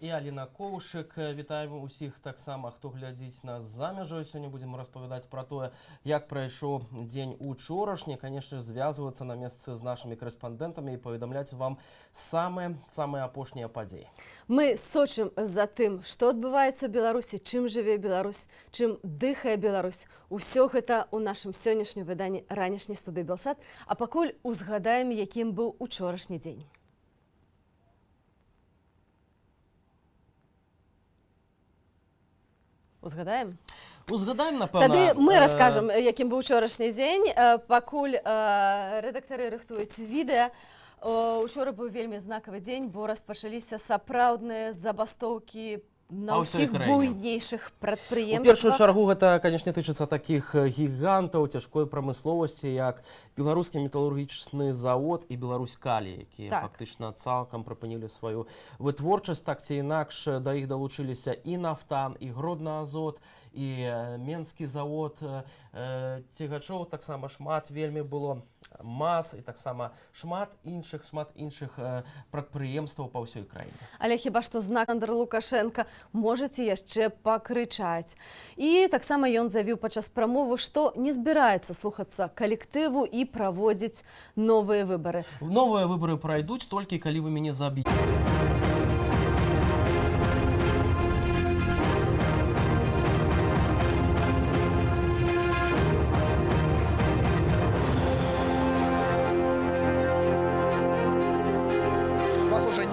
і Аліна Коўшык. Вітаем усіх таксама, хто глядзіць нас за мяжой. Сёння будзем распавядаць пра тое, як прайшоў дзень учорашні. Канешне, звязвацца на месцы з нашымі корэспандэнтамі і паведамляць вам самыя апошнія падзеі. Мы сочым за тым, што адбываецца ў Беларусі, чым жыве Беларусь, чым дыхае Беларусь. Усё гэта ў нашым сённяшнім выданні ранішняй студыі Белсат. А пакуль узгадаем, якім быў учорашні дзень. Узгадаем? Узгадаем, напэўна. Тады мы раскажам, якім быў учорашні дзень. Пакуль рэдактары рыхтуюць відэа. Учора быў вельмі знакавы дзень, бо распачаліся сапраўдныя забастоўкі на ўсіх буйнейшых прадпрыемствах. У першую чаргу гэта, канешне, тычыцца такіх гігантаў цяжкой прамысловасці, як беларускі металургічны завод і Беларусь-Калій, якія фактычна цалкам прыпынілі сваю вытворчасць. Так ці інакш да іх далучыліся і Нафтан, і Гродна-Азот, і Менскі завод цягачоў, таксама шмат вельмі было МАЗ і таксама шмат іншых прадпрыемстваў па ўсёй краіне. Але хіба што Александр Лукашенко можаце яшчэ пакрычаць. І таксама ён заявіў падчас прамовы, што не збіраецца слухацца калектыву і праводзіць новыя выбары. Новыя выбары пройдуць толькі калі вы мяне заб'еце.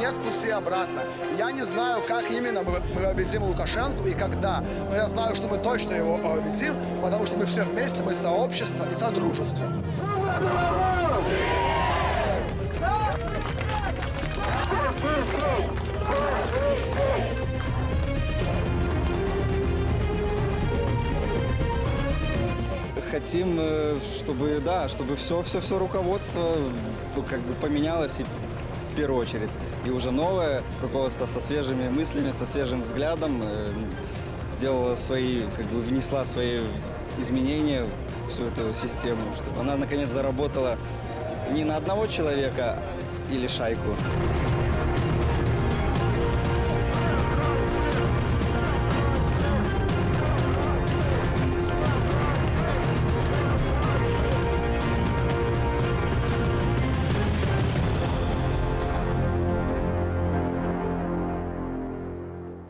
Нет пути обратно. Я не знаю, как именно мы победим Лукашенко и когда, но я знаю, что мы точно его победим, потому что мы все вместе, мы сообщество и содружество. Хотим, чтобы все руководство как бы поменялось и в первую очередь. И уже новое руководство со свежими мыслями, со свежим взглядом сделало внесла свои изменения в всю эту систему, чтобы она наконец заработала не на одного человека или шайку.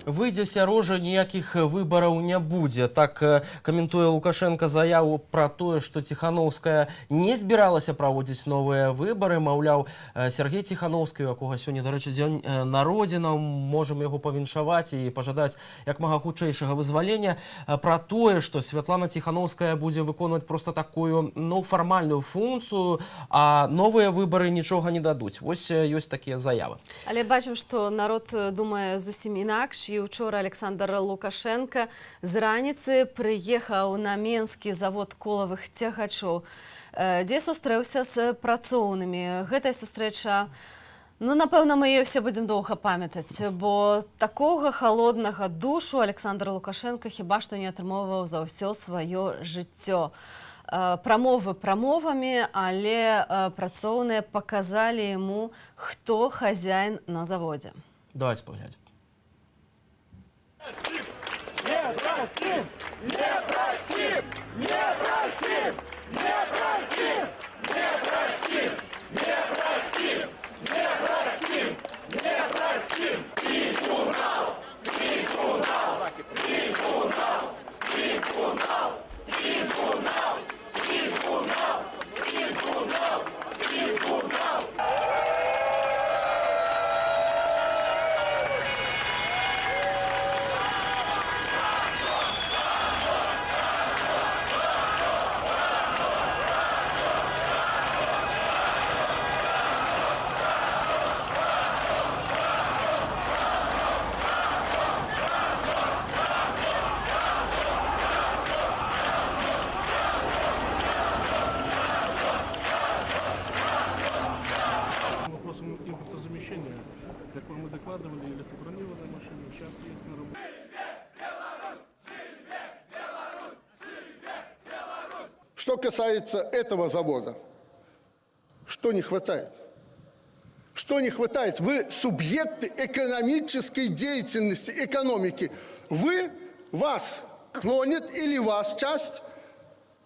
Выйдзе сярожа, ніякіх выбараў не будзе. Так каментуе Лукашенко заяву пра тое, што Ціханаўская не збіралася праводзіць новыя выбары. Маўляў, Сергей Ціханаўскі, у якога сёння, дарэчы, дзень народзінаў, можам яго павіншаваць і пажадаць як мага хутчэйшага вызвалення. Пра тое, што Святлана Ціханаўская будзе выконваць проста такую фармальную функцыю, а новыя выбары нічога не дадуць. Вось ёсць такія заявы. Але бачым, што народ думае зусім інакш. І учора Александр Лукашенко з раніцы прыехаў на Менскі завод колавых цягачоў, дзе сустрэўся з працоўнымі. Гэтая сустрэча, напэўна, мы яе ўсе будзем доўга памятаць, бо такога халоднага душу Александр Лукашенко хіба што не атрымоўваў за ўсё сваё жыццё. Прамовы прамовамі, але працоўныя паказалі яму, хто хазяін на заводзе. Давайте паглядзім. Не простим! Не простим! Не простим! Не простим! Не простим! Не простим! Не простим! Не простим! Трибунал! Трибунал! Трибунал! Трибунал! Трибунал! Трибунал! Трибунал! Трибунал! импортозамещения, такое мы докладывали, или бронированная машина, сейчас есть на работе. Что касается этого завода, что не хватает? Что не хватает? Вы субъекты экономической деятельности, экономики. Вас клонит или вас часть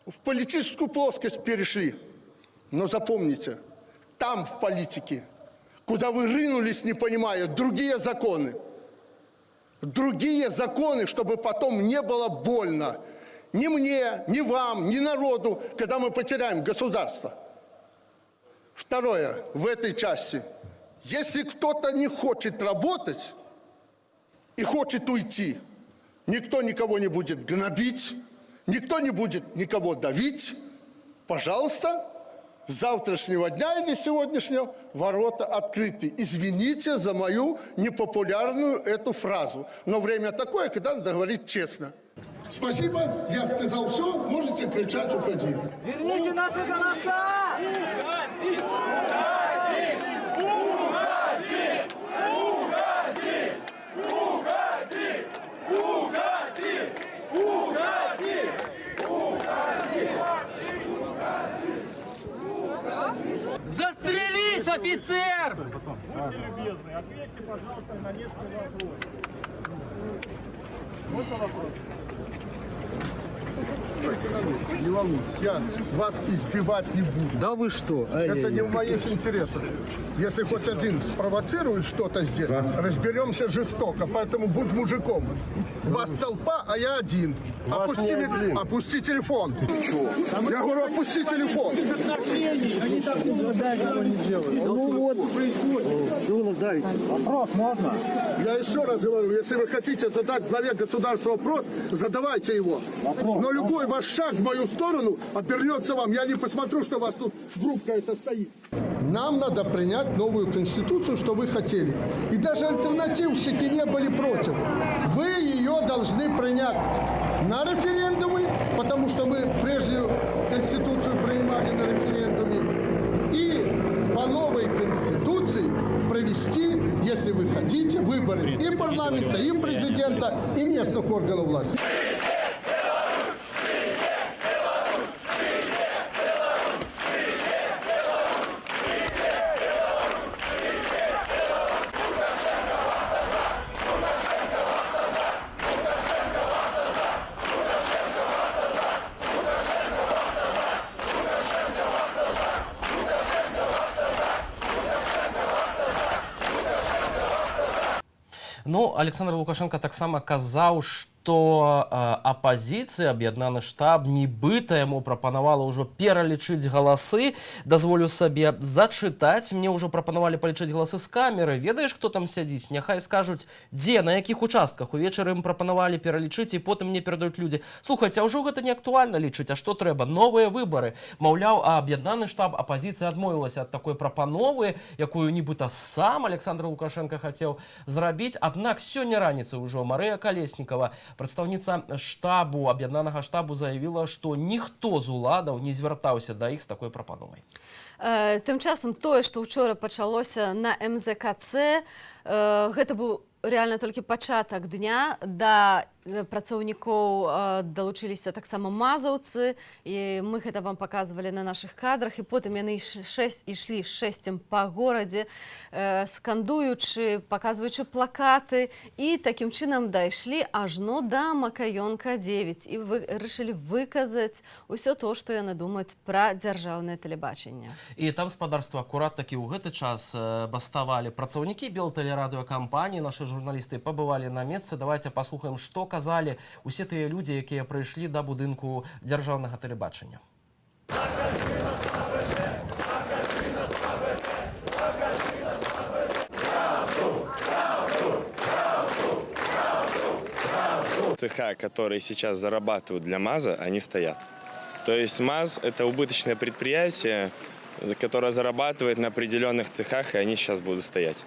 в политическую плоскость перешли. Но запомните, там в политике, куда вы рынулись, не понимая, другие законы. Другие законы, чтобы потом не было больно. Ни мне, ни вам, ни народу, когда мы потеряем государство. Второе, в этой части. Если кто-то не хочет работать и хочет уйти, никто никого не будет гнобить, никто не будет никого давить. Пожалуйста, с завтрашнего дня или сегодняшнего ворота открыты. Извините за мою непопулярную эту фразу. Но время такое, когда надо говорить честно. Спасибо, я сказал все, можете кричать, уходи. Верните наши голоса! Уходи! Уходи! Уходи! Уходи! Уходи! Застрелись, офицер! Будьте любезны, ответьте, пожалуйста, на несколько вопросов. Можно вопрос? Не волнуйтесь, я вас избивать не буду. Да вы что? Это не в моих интересах. Если хоть один спровоцирует что-то здесь, разберемся жестоко. Поэтому будь мужиком. Вас толпа, а я один. Опусти телефон. Я говорю, опусти телефон. Они так не делают. Ну вот, что вы нас давите? Вопрос можно? Я еще раз говорю, если вы хотите задать главе государства вопрос, задавайте его. Но любой ваш шаг в мою сторону обернется вам. Я не посмотрю, что у вас тут группка это стоит. Нам надо принять новую конституцию, что вы хотели. И даже альтернативщики не были против. Вы ее должны принять на референдуме, потому что мы прежнюю конституцию принимали на референдуме. И по новой конституции провести, если вы хотите, выборы и парламента, и президента, и местных органов власти. Ну, Александр Лукашенко таксама казаў, што апазіцыя, аб'яднаны штаб, нібыта яму прапанавала ўжо пералічыць галасы. Дазволю сабе зачытаць. Мне ўжо прапанавалі палічыць галасы з камеры. Ведаеш, хто там сядзіць? Няхай скажуць, дзе, на якіх участках. Увечары ім прапанавалі пералічыць, і потым мне перадаюць людзі. Слухайце, а ўжо гэта не актуальна лічыць, а што трэба? Новыя выбары. Маўляў, аб'яднаны штаб, апазіцыя адмовілася ад такой прапановы, якую нібыта сам Александр Лукашенко хацеў зрабіць. Аднак сёння раніцай ужо Марыя Калеснікава, прадстаўніца штабу, аб'яднанага штабу, заявіла, што ніхто з уладаў не звяртаўся да іх з такой прапановай. Тым часам тое, што ўчора пачалося на МЗКЦ, гэта быў реально толькі пачатак дня. Да працаўнікоў далучыліся таксама мазаўцы, і мы гэта вам паказвалі на нашых кадрах, і потым яны ішлі шэсцем па горадзе, скандуючы, паказваючы плакаты, і такім чынам дайшлі ажно да Макаёнка 9 і вырашылі выказаць усё то, што яны думаюць пра дзяржаўнае тэлебачанне. І там спадарства акурат такі ў гэты час баставалі працаўнікі белтэлерадыёкампаніі. Нашы журналісты пабывалі на месцы. Давайте паслухаем, што казалі усе тыя людзі, якія прыйшлі да будынку дзяржаўнага тэлебачання. Цеха, которые сейчас зарабатывают для МАЗа, они стоят. То есть МАЗ – это убыточное предприятие, которое зарабатывает на определенных цехах, и они сейчас будут стоять.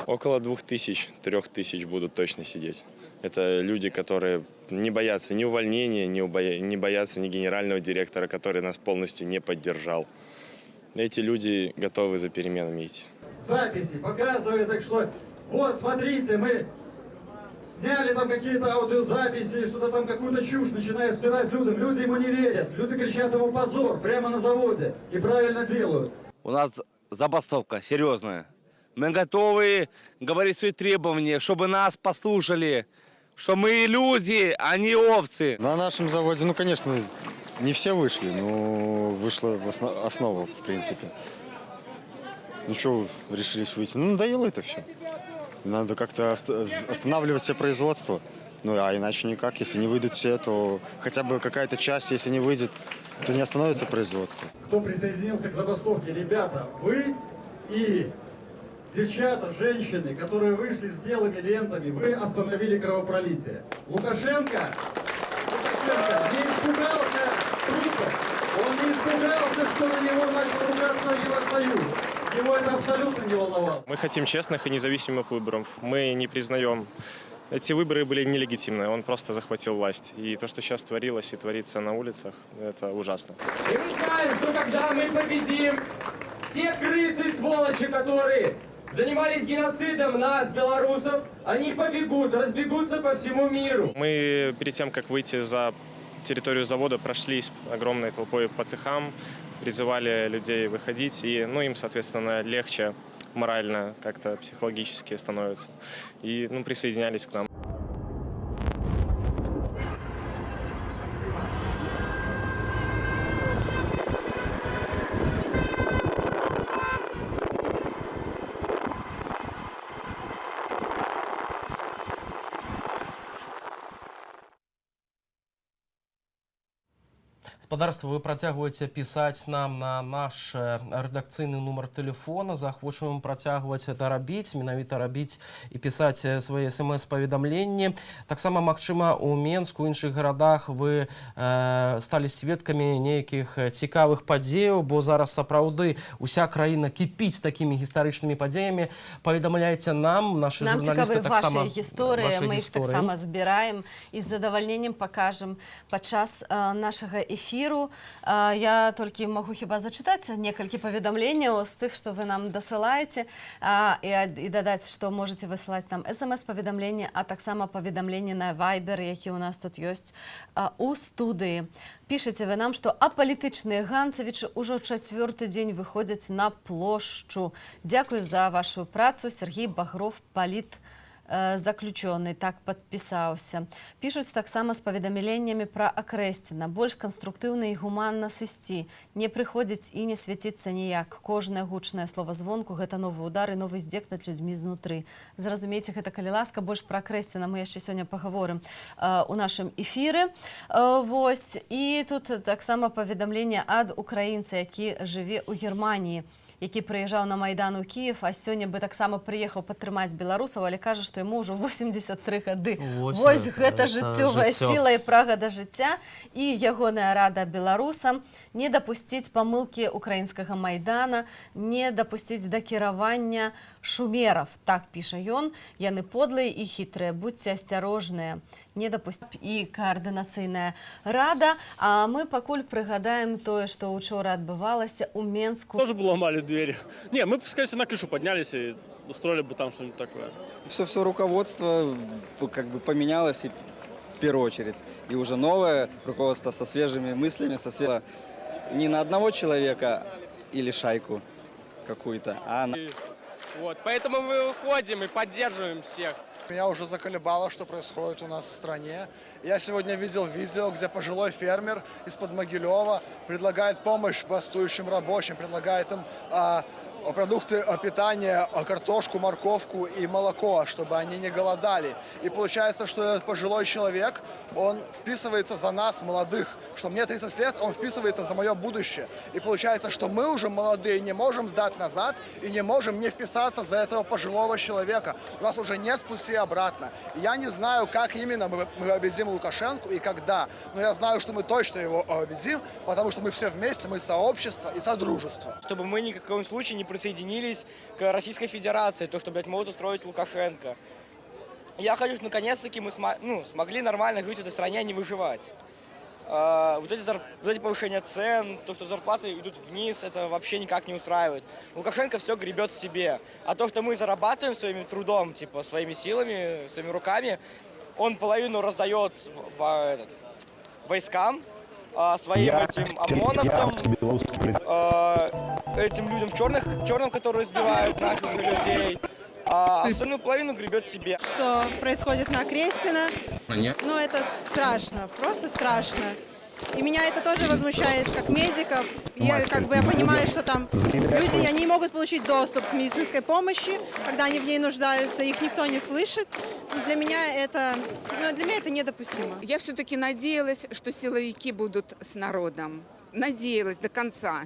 Около 2000-3000 будут точно сидеть. Это люди, которые не боятся ни увольнения, не боятся ни генерального директора, который нас полностью не поддержал. Эти люди готовы за переменами идти. Записи показывают, так что вот, смотрите, мы Сняли там какие-то аудиозаписи, что-то там какую-то чушь начинает втирать людям. Люди ему не верят. Люди кричат ему позор прямо на заводе. И правильно делают. У нас забастовка серьезная. Мы готовы говорить свои требования, чтобы нас послушали, что мы люди, а не овцы. На нашем заводе, ну, конечно, не все вышли, но вышла основа, в принципе. Ну, что решились выйти? Ну, надоело это все. Надо как-то останавливать все производство. Ну, а иначе никак. Если не выйдут все, то хотя бы какая-то часть, если не выйдет, то не остановится производство. Кто присоединился к забастовке? Ребята, вы и девчата, женщины, которые вышли с белыми лентами, вы остановили кровопролитие. Лукашенко не испугался трупов. Он не испугался, что на него начал ругаться Евросоюз. Его это абсолютно не волновало. Мы хотим честных и независимых выборов. Мы не признаем. Эти выборы были нелегитимны. Он просто захватил власть. И то, что сейчас творилось и творится на улицах, это ужасно. И мы знаем, что когда мы победим, все крысы и сволочи, которые занимались геноцидом нас, белорусов, они побегут, разбегутся по всему миру. Мы перед тем, как выйти за территорию завода, прошлись огромной толпой по цехам, призывали людей выходить, и им, соответственно, легче морально, как-то психологически становится. И присоединялись к нам. Спадарства, вы працягваеце пісаць нам на наш рэдакцыйны нумар тэлефона. Захвочваем працягваць гэта рабіць, менавіта рабіць і пісаць свае смс-паведамленні. Таксама, магчыма, у Менску, у іншых гарадах вы сталі сведкамі нейкіх цікавых падзеяў, бо зараз сапраўды уся краіна кіпіць такімі гістарычнымі падзеямі. Паведамляйце нам, нашы журналісты таксама. Нам цікавыя вашыя гісторыі, мы іх таксама збіраем і з задавальненнем пакажам падчас нашага эфіру. Я толькі магу хіба зачытаць некалькі паведамленняў з тых, што вы нам дасылаеце, і дадаць, што можаце высылаць нам смс-паведамленне, а таксама паведамленне на Viber, які ў нас тут ёсць у студыі. Пішаце вы нам, што апалітычныя ганцавічы ўжо 4-й дзень выходзяць на плошчу. Дзякую за вашу працу. Сергей Багров, заключёны, так падпісаўся. Пішуць таксама з паведамленнямі пра Акрэсціна. Больш канструктыўна і гуманна сысці. Не прыходзіць і не свяціцца ніяк. Кожнае гучнае слова звонку — гэта новы удар і новы здзек над людзьмі знутры. Зразумейце гэта, калі ласка. Больш пра Акрэсціна мы яшчэ сёння пагаворым у нашым эфіры. Вось. І тут таксама паведамленне ад украінца, які жыве ў Германіі, які прыязджаў на Майдан у Кіев, а сёння бы таксама прыехаў падтрымаць беларусаў, але кажа, што яму ўжо 83 гады. Вось гэта жыццёвая сіла і прага да жыцця. І ягоная рада беларусам не дапусціць памылкі украінскага Майдана, не дапусціць да кіравання шумеров. Так піша ён. Яны подлыя і хітрыя. Будьце асцярожныя. Не дапусціць. І каардынацыйная рада. А мы пакуль прыгадаем тое, што учора адбывалася ў Менску. Тоже бы ломали двери. Не, мы, скорее всего, на крышу поднялись и устроили бы там что-нибудь такое. Все руководство как бы поменялось, и, в первую очередь. И уже новое руководство со свежими мыслями, не на одного человека или шайку какую-то, а на... Вот, поэтому мы выходим и поддерживаем всех. Меня уже заколебало, что происходит у нас в стране. Я сегодня видел видео, где пожилой фермер из-под Могилева предлагает помощь бастующим рабочим, предлагает им продукты питания, картошку, морковку и молоко, чтобы они не голодали. И получается, что этот пожилой человек, он вписывается за нас, молодых, что мне 30 лет, он вписывается за мое будущее. И получается, что мы уже молодые не можем сдать назад и не можем не вписаться за этого пожилого человека. У нас уже нет пути обратно. Я не знаю, как именно мы победим Лукашенко и когда, но я знаю, что мы точно его победим, потому что мы все вместе, мы сообщество и содружество. Чтобы мы ни в каком случае не присоединились к Российской Федерации, то, что, блядь, могут устроить Лукашенко. Я хочу, что наконец-таки мы смогли нормально жить в этой стране, а не выживать. Вот эти повышения цен, то, что зарплаты идут вниз, это вообще никак не устраивает. Лукашенко все гребет себе. А то, что мы зарабатываем своим трудом, типа своими силами, своими руками, он половину раздает войскам, своим этим ОМОНовцам, этим людям в черном, которые избивают наших людей. А остальную половину гребет себе. Что происходит на Крестина? Ну, это страшно, просто страшно. И меня это тоже возмущает как медиков. Я понимаю, что там люди, они могут получить доступ к медицинской помощи, когда они в ней нуждаются, их никто не слышит. Для меня это недопустимо. Я все-таки надеялась, что силовики будут с народом. Надеялась до конца.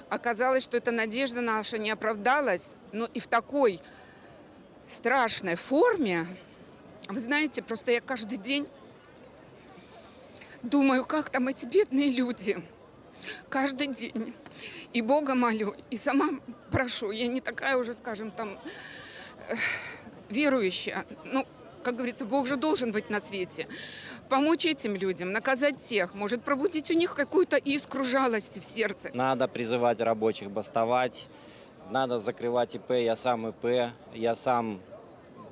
Оказалось, что эта надежда наша не оправдалась. Но и в такой страшной форме, вы знаете, просто я каждый день думаю, как там эти бедные люди. Каждый день. И Бога молю, и сама прошу. Я не такая уже, скажем, там, верующая. Ну, как говорится, Бог же должен быть на свете. Помочь этим людям, наказать тех, может пробудить у них какую-то искру жалости в сердце. Надо призывать рабочих бастовать, надо закрывать ИП, я сам ИП, я сам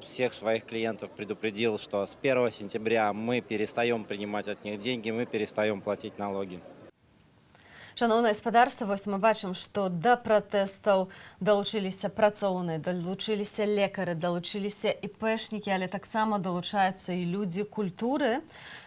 всех своих клиентов предупредил, что с 1 сентября мы перестаем принимать от них деньги, мы перестаем платить налоги. Шановнае гаспадарства, вось мы бачым, што да пратэстаў далучыліся працоўныя, далучыліся лекары, далучыліся іпэшнікі, але таксама далучаюцца і людзі культуры.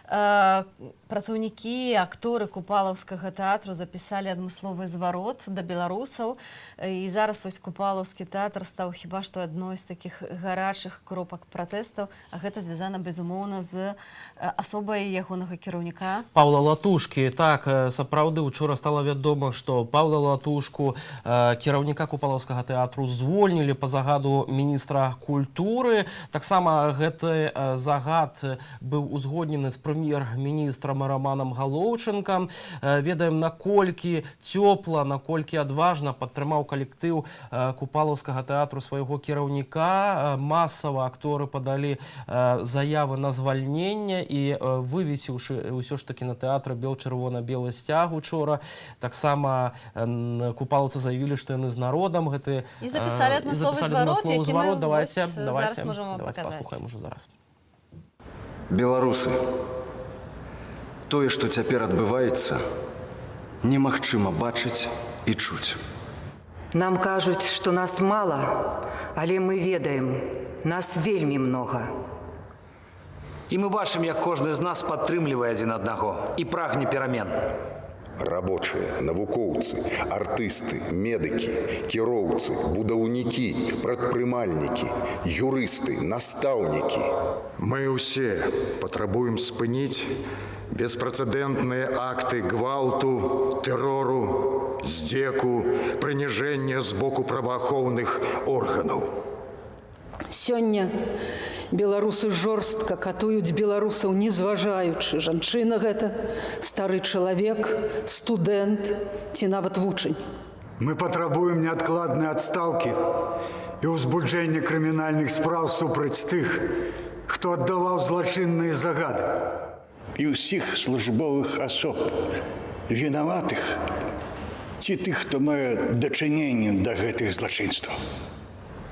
Працаўнікі, акторы Купалаўскага тэатру запісалі адмысловы зварот да беларусаў. І зараз вось Купалаўскі тэатр стаў хіба што адной з такіх гарачых кропак пратэстаў, а гэта звязана, безумоўна, з асобай ягонага кіраўніка. Паўла Латушкі. Так, сапраўды, учора стала вядома, што Паўла Латушку, кіраўніка Купалаўскага тэатру, звольнілі па загаду міністра культуры. Таксама гэты загад быў узгоднены з прэм'ер-міністрам Романам Галоўчынкам. Ведаем, наколькі цёпла, наколькі адважна падтрымаў калектыў Купалаўскага тэатру свайго кіраўніка. Масава акторы падалі заявы на звальненне і вывесіўшы ўсё ж такі на тэатры бел-чырвона-белы сцяг учора. Таксама купалаўцы заявілі, што яны з народам гэты І запісалі адмысловы зварот, які мы давайте зараз можам вам паказаць. Паслухаем ужо зараз. Беларусы, тое, што цяпер адбываецца, немагчыма бачыць і чуць. Нам кажуць, што нас мала, але мы ведаем, нас вельмі многа. І мы бачым, як кожны з нас падтрымлівае адзін аднаго і прагне перамен. Рабочыя, навукоўцы, артысты, медыкі, кіроўцы, будаўнікі, прадпрымальнікі, юрысты, настаўнікі. Мы ўсе патрабуем спыніць беспрэцэдэнтныя акты гвалту, тэрору, здзеку, прыніжэння з боку праваахоўных органаў. Сёння беларусы жорстка катуюць беларусаў, не зважаючы, жанчына гэта, стары чалавек, студэнт ці нават вучань. Мы патрабуем неадкладнай адстаўкі і ўзбуджэння крымінальных спраў супраць тых, хто аддаваў злачынныя загады. І ўсіх службовых асоб, вінаватых ці тых, хто мае дачыненне да гэтых злачынстваў.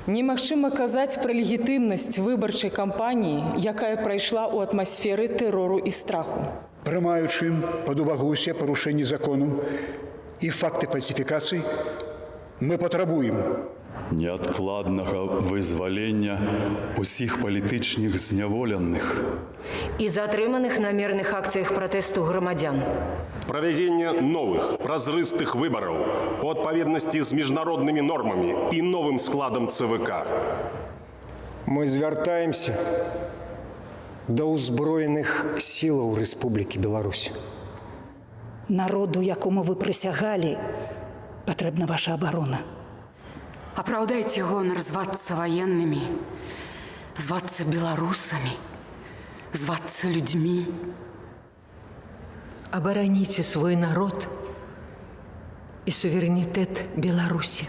Немагчыма казаць пра легітымнасць выбарчай кампаніі, якая прайшла ў атмасферы тэрору і страху. Прымаючы пад увагу ўсе парушэнні закону і факты фальсіфікацый, мы патрабуем неадкладнага вызвалення усіх палітычных зняволеных і затрыманых на мірных акцыях пратэсту грамадзян. Правядзенне новых празрыстых выбараў у адпаведнасці з міжнароднымі нормамі і новым складам ЦВК. Мы звяртаемся да ўзброеных сілаў Рэспублікі Беларусь. Народу, якому вы прысягалі, патрэбна ваша абарона. Оправдайте гонор зваться военными, зваться белорусами, зваться людьми. Обороните свой народ и суверенитет Беларуси.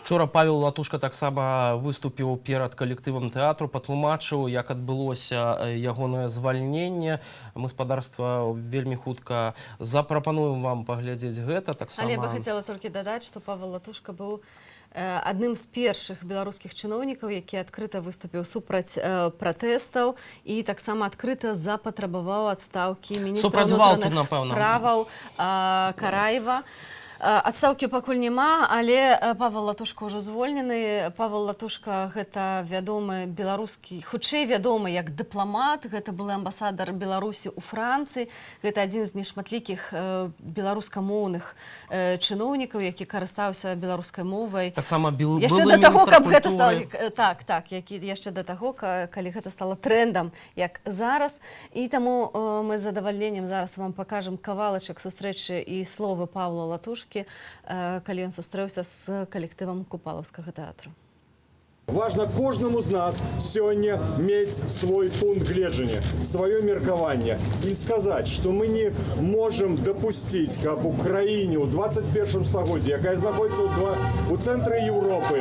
Вчора Павел Латушка таксама выступіў перад калектывам тэатру, патлумачыў, як адбылося ягонае звальненне. Мы, спадарства, вельмі хутка запрапануем вам паглядзець гэта. Але я бы хотела толькі дадаць, што Павел Латушка быў адным з першых беларускіх чыноўнікаў, які адкрыта выступіў супраць пратэстаў і таксама адкрыта запатрабаваў адстаўкі міністра ўнутраных справаў Караева. Адстаўкі пакуль няма, але Павел Латушка ўжо звольнены. Павел Латушка гэта вядомы беларускі, хутчэй вядомы як дыпламат, гэта былы амбасадар Беларусі ў Францыі, гэта адзін з нешматлікіх беларускамоўных чыноўнікаў, які карыстаўся беларускай мовай. Таксама былы яшчэ да таго, міністр каб гэта стало, культуры. які яшчэ да таго, калі гэта стало трендам, як зараз. І таму мы з задавальненнем зараз вам пакажам кавалачак сустрэчы і словы Павла Латушкі, калі ён сустрэўся з калектывам Купалаўскага тэатру. Важно кожнаму з нас сёння мець свой пункт гледжання, сваё меркаванне і сказаць, што мы не можам дапусціць, каб у краіне ў 21 стагоддзі, якая знаходзіцца ў цэнтры Еўропы,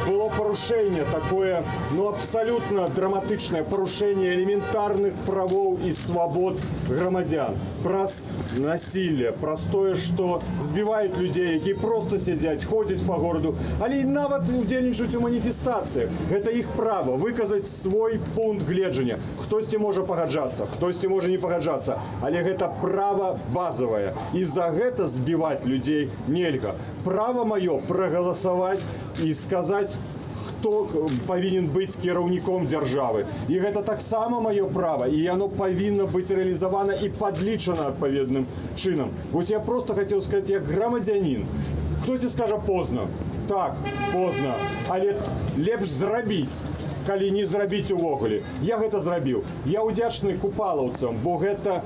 было парушэнне такое, абсалютна драматычнае парушэнне элементарных правоў і свабод грамадзян. Праз насілле, праз тое, што збіваюць людзей, якія проста сядзяць, ходзяць па гораду, але і нават удзельнічаюць у маніфестацыях. Гэта іх права выказаць свой пункт гледжання. Хтосьці можа пагаджацца, хтосьці можа не пагаджацца, але гэта права базавае. І за гэта збіваць людзей нельга. Права маё прагаласаваць і сказаць, хто павінен быць кіраўніком дзяржавы. І гэта таксама маё права, і яно павінна быць рэалізавана і падлічана адпаведным чынам. Вось я проста хацеў сказаць, як грамадзянін. Хтосьці скажа позна. Так, позна, але лепш зрабіць, калі не зрабіць увогуле. Я гэта зрабіў. Я ўдзячны купалаўцам, бо гэта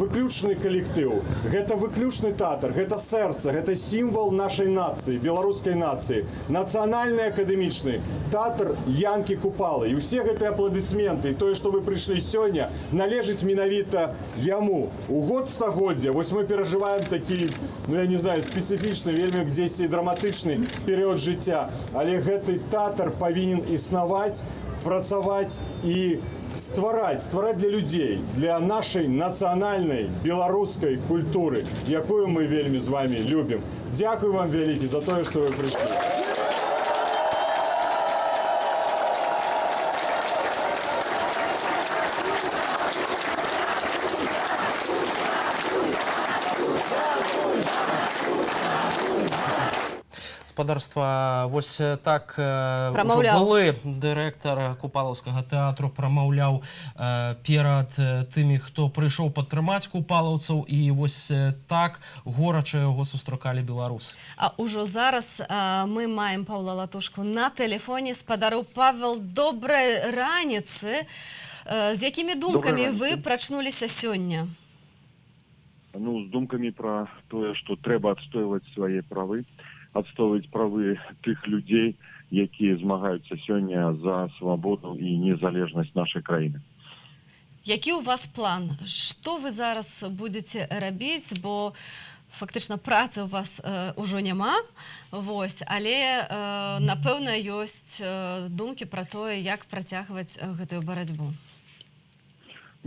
выключны калектыў, гэта выключны тэатр, гэта сэрца, гэта сімвал нашай нацыі, беларускай нацыі. Нацыянальны акадэмічны тэатр Янкі Купалы. І ўсе гэтыя апладысменты, тое, што вы прыйшлі сёння, належыць менавіта яму. У год стагоддзя, вось мы перажываем такі, я не знаю, спецыфічны, вельмі дзесьці драматычны перыяд жыцця. Але гэты тэатр павінен існаваць, працаваць і ствараць для людзей, для нашай нацыянальнай беларускай культуры, якую мы вельмі з вами любім. Дзякуй вам вялікі за тое, што вы прыйшлі. Спадарства, вось так былы дырэктар Купалаўскага тэатру прамаўляў перад тымі, хто прыйшоў падтрымаць купалаўцаў, і вось так горача яго сустракалі беларусы. А ўжо зараз мы маем Павла Латушку на тэлефоне. Спадару Павел, добрай раніцы. З якімі думкамі вы прачнуліся сёння? З думкамі пра тое, што трэба адстойваць свае правы, адстойваць правы тых людзей, якія змагаюцца сёння за свабоду і незалежнасць нашай краіны. Які ў вас план? Што вы зараз будзеце рабіць? Бо фактычна працы ў вас ужо няма, але, напэўна, ёсць думкі пра тое, як працягваць гэтую барацьбу.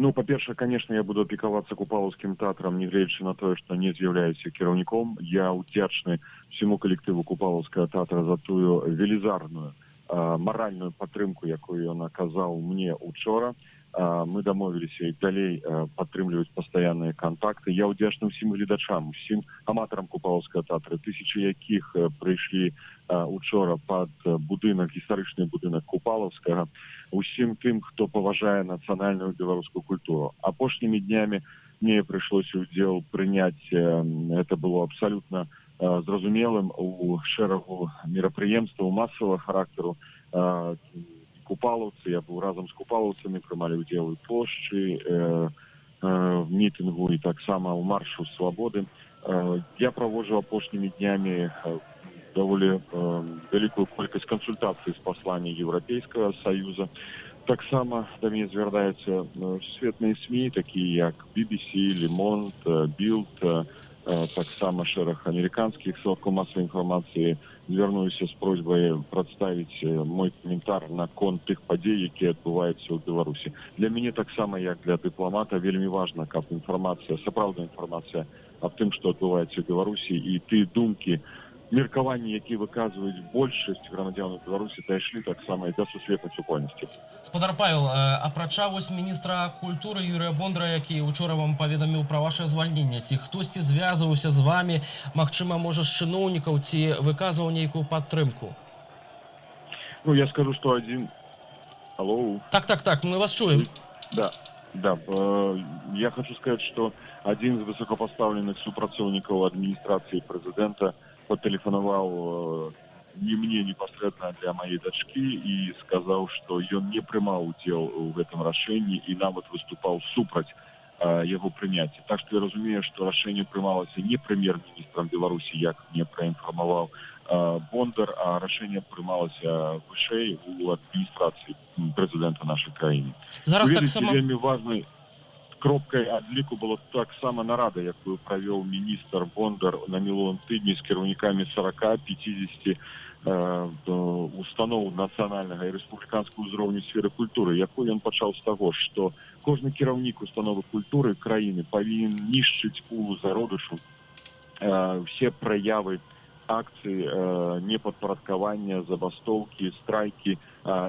Па-першае, конечно, я буду апекавацца Купалаўскім тэатрам, нягледзячы на тое, што не з'яўляюся кіраўніком. Я ўдзячны всему калектыву Купалаўскага тэатра за тую велізарную маральную падтрымку, якую ён аказаў мне учора. Мы дамовіліся і далей падтрымліваць пастаянныя кантакты. Я ўдзячны ўсім гледачам, усім аматарам Купалаўскага тэатра, тысячы якіх прыйшлі учора пад будынак, гістарычны будынак Купалаўскага, усім тым, хто паважае нацыянальную беларускую культуру. Апошнімі днямі мне прыйшлося ўдзел прыняць, это было абсалютна зразумелым, у шэрагу мерапрыемстваў масавага характару. Купалаўцы, я быў разам з купалаўцамі, прымалі ўдзел у плошчы, в мітынгу і таксама ў маршу свабоды. Я праводжу апошнімі днямі даволі вялікую колькасць кансультацый з паслання Еўрапейскага Саюза. Таксама да мяне звяртаюцца сусветныя СМІ, такія як BBC, Le Monde, Bild, таксама шэраг амерыканскіх сродкаў масавай інфармацыі, звярнуўся з просьбай прадставіць мой каментар наконт тых падзей, якія адбываюцца ў Беларусі. Для мяне таксама, як для дыпламата, вельмі важна, каб інфармацыя, сапраўдная інфармацыя аб тым, што адбываецца ў Беларусі, і ты думкі, меркаванні, якія выказваюць большасць грамадзянаў Беларусі, дайшлі таксама і да сусветнай супольнасці. Спадар Павел, апрача вось міністра культуры Юрыя Бондара, які учора вам паведаміў пра ваше звальненне, ці хтосьці звязваўся з вами, магчыма, можа, з чыноўнікаў, ці выказваў нейкую падтрымку? Ну, я скажу, што адзін... Алло? Так, мы вас чуем. Да. Я хочу сказать, что один из высокопоставленных супрацоўнікаў адміністрацыі прэзідэнта патэлефанаваў не мне непасрэдна, для моей дачкі і сказаў, што ён не прымаў удзел у гэтым рашэнні і нават выступаў супраць яго прыняцця. Так што я разумею, што рашэнне прымалася не прэм'ер-міністрам Беларусі, як мне праінфармаваў Бондар, а рашэнне прымалася вышэй у адміністрацыі прэзідэнта нашай краіны. Зараз таксама вельмі важнай кропкай адліку была таксама нарада, якую правёў міністр Бондар на мінулым тыдні з кіраўнікамі 40-50 устаноў нацыянальнага і рэспубліканскага ўзроўню сферы культуры, якую ён пачаў з таго, што кожны кіраўнік установы культуры краіны павінен нішчыць у зародышу все праявы акцыі непадпарадкавання, забастоўкі, страйкі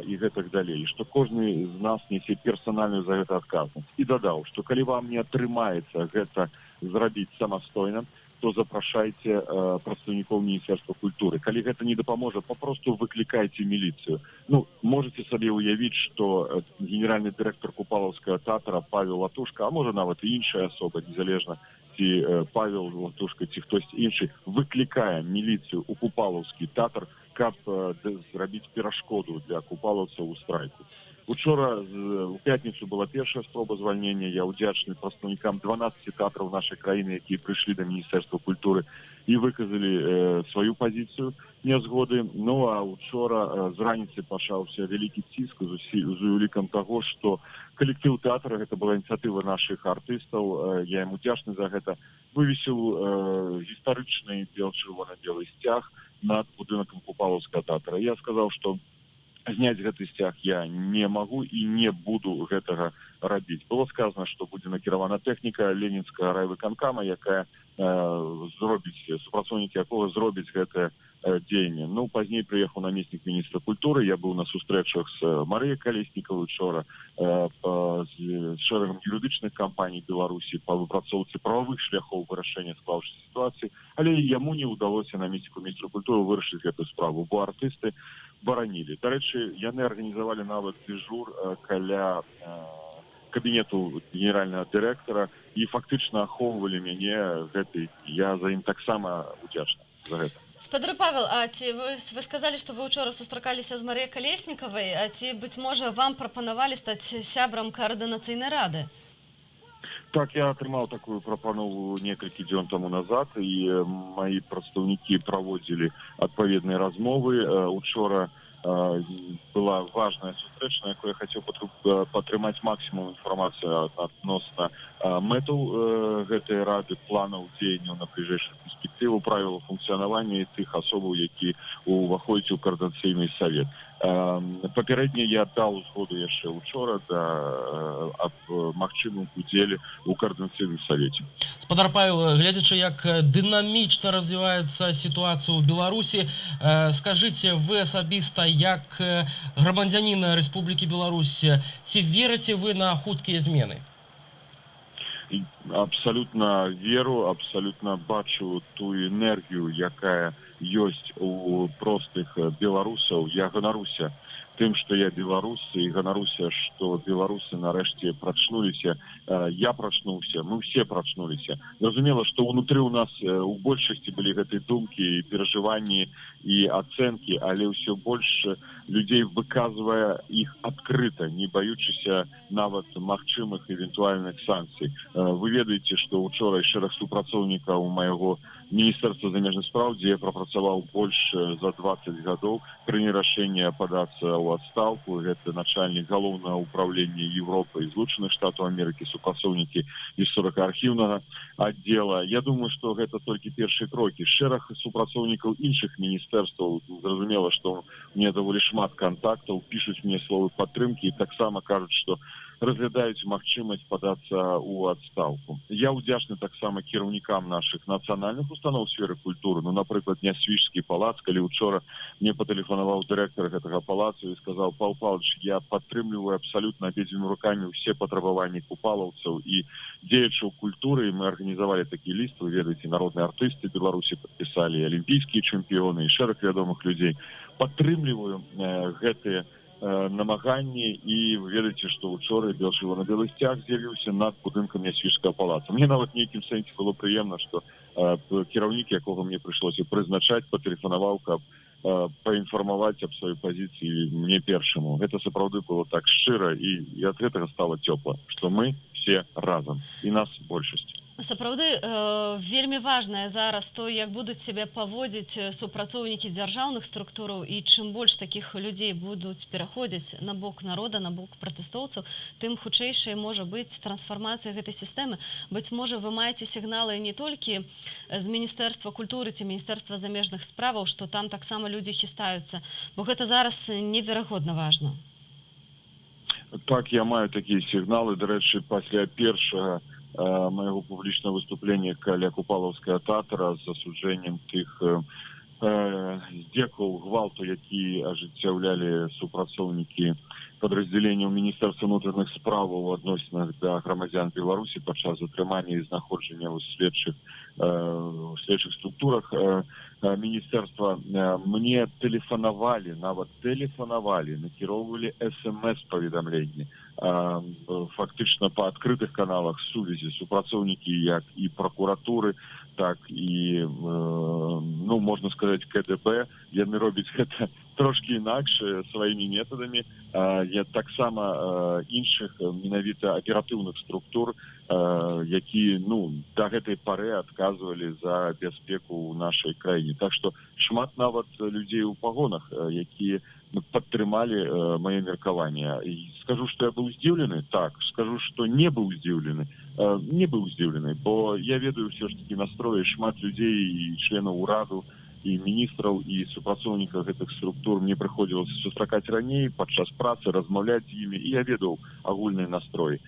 і гэтак далей. Што кожны з нас несе персанальную за гэта адказнасць. І дадаў, што калі вам не атрымаецца гэта зрабіць самастойна, то запрашайце прадстаўнікоў Міністэрства культуры. Калі гэта не дапаможа, папросту выклікайце міліцыю. Ну, можете сабе ўявіць, што генеральны дырэктар Купалаўскага тэатра Павел Латушка, а можа нават і іншая асоба, незалежна, ці Павел Латушка, ці хтось іншы, выклікае міліцыю ў Купалаўскі тэатр, каб зрабіць перашкоду для купалаўцаў у страйку. Учора, у пятніцу, была першая спроба звальнення. Я ўдзячны прадстаўнікам 12 тэатраў нашай краіны, якія прыйшлі да Міністэрства культуры і выказалі сваю пазіцыю нязгоды. Ну, а учора з раніцы пачаўся вялікі ціск з улікам таго, што калектыў тэатра, гэта была ініцыятыва нашых артыстаў, я ім удзячны за гэта, вывесіў гістарычны чырвона-белы сцяг над будынкам Купалаўскага тэатра. Я сказаў, што зняць гэты сцяг я не магу і не буду гэтага рабіць. Было сказано, што будзе накіравана тэхніка Ленінскага райвыканкама, якая зробіць, супрацоўнікі якога зробіць гэтае дзеянне. Ну, пазней прыехаў намеснік міністра культуры, я быў на сустрэчах з Марыяй Калеснікавай учора, з шэрагам юрыдычных кампаній Беларусі па выпрацоўцы прававых шляхоў вырашэння склаўшай сітуацыі, але яму не ўдалося намесніку міністра культуры вырашыць гэтую справу, бо артысты баранілі. Дарэчы, яны арганізавалі нават дзежур каля кабінету генеральнага дырэктара і фактычна ахоўвалі мяне гэтай. Я за ім таксама удзячны за гэта. Спадар Павел, а ці вы сказалі, што вы ўчора сустракаліся з Марыяй Калеснікавай, а ці, быць можа, вам прапанавалі стаць сябрам каардынацыйнай рады? Так, я атрымаў такую прапанову некалькі дзён таму назад, і мои прадстаўнікі праводзілі адпаведныя размовы. Учора была важная сустрэча, на якой я хацеў падтрымаць максімум інфармацыю адносна мэтаў гэтай рады, планаў дзеянняў на бліжэйшую перспектыву, правілаў функцыянавання і тых асобаў, які ўваходзяць у каардынацыйны савет. Папярэдне я даў згоду яшчэ учора аб магчымым удзеле ў каардынацыйным савеце. Спадар Павел, глядзячы, як дынамічна развіваецца сітуацыя ў Беларусі, скажыце, вы асабіста, як грамадзянін Рэспублікі Беларусь, ці верыце вы на хуткія змены? Абсолютно веру, абсолютно бачу ту энергію, якая ёсць у простых беларусаў. Я ганаруся тым, што я беларус, і ганаруся, што беларусы нарэшце прачнуліся. Я прачнуўся, мы ўсе прачнуліся. Зразумела, што ўнутры ў нас у большасці былі гэтыя думкі і перажыванні і ацэнкі, але ўсё больш людзей выказвае іх адкрыта, не баючыся нават магчымых эвентуальных санкцый. Вы ведаеце, што учора шэраг супрацоўнікаў майго Міністэрства замежных спраў, дзе я прапрацаваў больш за 20 гадоў, прыняў рашэнне падацца ў адстаўку. Гэта начальнік галоўнага ўправлення Европы і Злучаных Штатаў Амерыкі, супрацоўнікі гісторыка-архіўнага аддзела. Я думаю, што гэта толькі першыя крокі. Шэраг супрацоўнікаў іншых міністэрстваў, зразумела, што мне даволі шмат кантактаў, пішуць мне словы падтрымкі і таксама кажуць, што разглядаюць магчымасць падацца ў адстаўку. Я ўдзячны таксама кіраўнікам нашых нацыянальных устаноў у сферы культуры. Ну, напрыклад, Нясвіжскі палац, калі учора мне патэлефанаваў дырэктар гэтага палацу і сказаў: Павел Павлович, я падтрымліваю абсалютна абедзвюмі рукамі ўсе патрабаванні купалаўцаў і дзеячаў культуры. Мы арганізавалі такі ліст, вы ведаеце, народныя артысты Беларусі падпісалі, алімпійскія чэмпіёны і шэраг вядомых людзей. Падтрымліваю гэтыя намаганні, і вы ведаеце, што учора на белы сцяг з'явіўся над будынкам Нясвіжскага палаца. Мне нават нейкім сэнсе было прыемна, што кіраўнік, якога мне прыйшлося прызначаць, патэлефанаваў, каб паінфармаваць аб сваёй пазіцыі мне першаму. Гэта сапраўды было так шчыра, і ад гэтага стала цёпла, што мы все разам, і нас большасць. Сапраўды вельмі важнае зараз то, як будуць сябе паводзіць супрацоўнікі дзяржаўных структураў, і чым больш такіх людзей будуць пераходзіць на бок народа, на бок пратэстоўцаў, тым хутчэйшай можа быць трансфармацыя гэтай сістэмы. Быць можа, вы маеце сігналы не толькі з Міністэрства культуры ці Міністэрства замежных справаў, што там таксама людзі хістаюцца, бо гэта зараз неверагодна важна. Так, я маю такія сігналы. Дарэчы, пасля першага моего публічного выступлення каля Купалаўскага тэатра з засуджэннем тых здзекаў, гвалту, які ажыццяўлялі супрацоўнікі падраздзяленняў Міністэрства ўнутраных справаў у адносінах да грамадзян Беларусі падчас затрымання і знаходжання ў следчых структурах міністэрства. Мне тэлефанавалі, нават тэлефанавалі, накіроўвалі смс-паведамленні. Фактычна па адкрытых каналах сувязі супрацоўнікі як і пракуратуры, так і, ну, можна сказаць, КДБ. Яны робяць гэта трошки інакш, сваімі метадамі. Я таксама іншых менавіта аператыўных структур, які, ну, да гэтай пары адказвалі за бяспеку ў нашай краіне. Так што шмат нават людзей у пагонах, якія падтрымалі маё меркаванне. І скажу, што я быў здзіўлены? Так. Скажу, што не быў здзіўлены? Не быў здзіўлены, бо я ведаю ўсё ж такі настроі шмат людзей і членаў ураду, і міністраў, і супрацоўнікаў гэтых структур мне прыходзілася сустракаць раней падчас працы, размаўляць з імі, і я ведаў агульны настрой.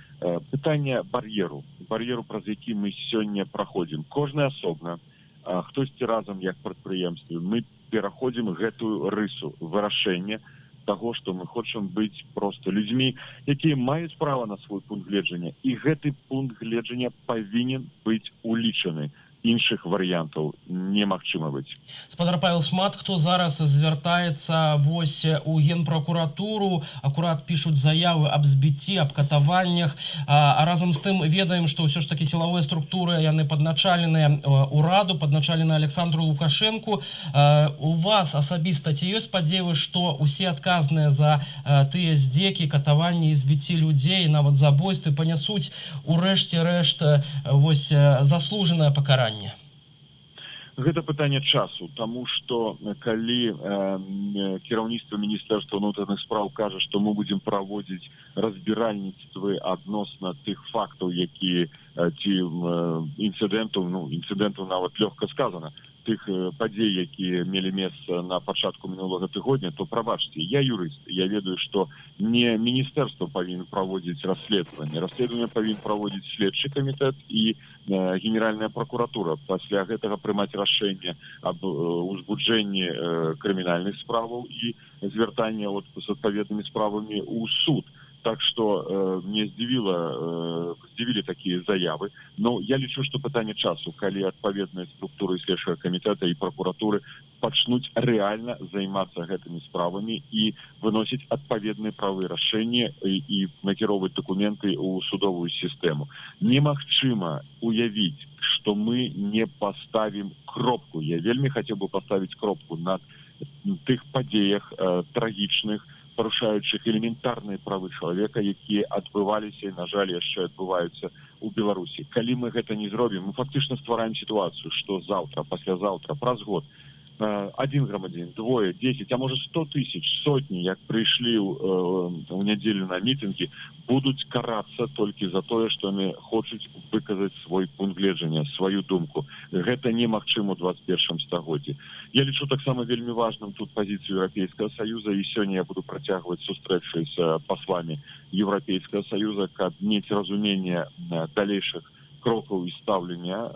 Пытанне бар'еру, праз які мы сёння праходзім. Кожны асобна, хтосьці разам як прадпрыемствы. Мы пераходзім гэтую рысу вырашэння таго, што мы хочам быць проста людзьмі, якія маюць права на свой пункт гледжання, і гэты пункт гледжання павінен быць улічаны. Іншых варыянтаў немагчыма быць. Спадар Павел, шмат хто зараз звяртаецца вось у Генпракуратуру, акурат пішуць заявы аб збіцці, аб катаваннях, а разам з тым ведаем, што ўсё ж такі сілавыя структуры, яны падначаленыя ураду, падначаленыя Александру Лукашэнку. У вас асабіста ці ёсць спадзевы, што усе адказныя за тыя здзекі, катаванні і збіцці людзей, нават забойствы, панясуць у рэшце рэшт вось заслужанае пакаранне? Гэта пытанне часу, таму што калі кіраўніцтва Міністэрства ўнутраных спраў кажа, што мы будзем праводзіць разбіральніцтвы адносна тых фактаў, якія ці інцыдэнтаў, ну, інцыдэнтаў нават лёгка сказана, тых падзей, якія мелі месца на пачатку мінулага тыдня, то прабачце, я юрыст, я ведаю, што не міністэрства павінен праводзіць расследаванне. Расследаванне павінен праводзіць следчы камітэт і Генеральная пракуратура. Пасля гэтага прымаць рашэнне аб узбуджэнні крымінальных справаў і звяртання з адпаведнымі справамі ў суд. Так што мне здзівілі такія заявы. Но я лічу, што пытанне часу, калі адпаведныя структуры следчага камітэта і пракуратуры пачнуць рэальна займацца гэтымі справамі і выносіць адпаведныя правы рашэнні і накіроўваць дакументы ў судовую сістэму. Немагчыма уявіць, што мы не паставім кропку. Я вельмі хацеў бы паставіць кропку на тых падзеях трагічных, парушаючых элементарныя правы чалавека, якія адбываліся і, на жаль, яшчэ адбываюцца ў у Беларусі. Калі мы гэта не зробім, мы фактычна ствараем сітуацыю, што заўтра, паслязаўтра, праз год один грамадзянін, двое, 10, а может 100 тысяч, сотні, як прыйшлі ў нядзелю на мітынгі, будуць карацца толькі за тое, што яны хочуць выказаць свой пункт гледжання, сваю думку. Гэта немагчыма ў 21 стагоддзі. Я лічу таксама вельмі важным тут пазіцыю Еўрапейскага Саюза, і сёння я буду працягваць сустрэчы з пасламі Еўрапейскага Саюза, каб мець разуменне далейшых крокаў і стаўлення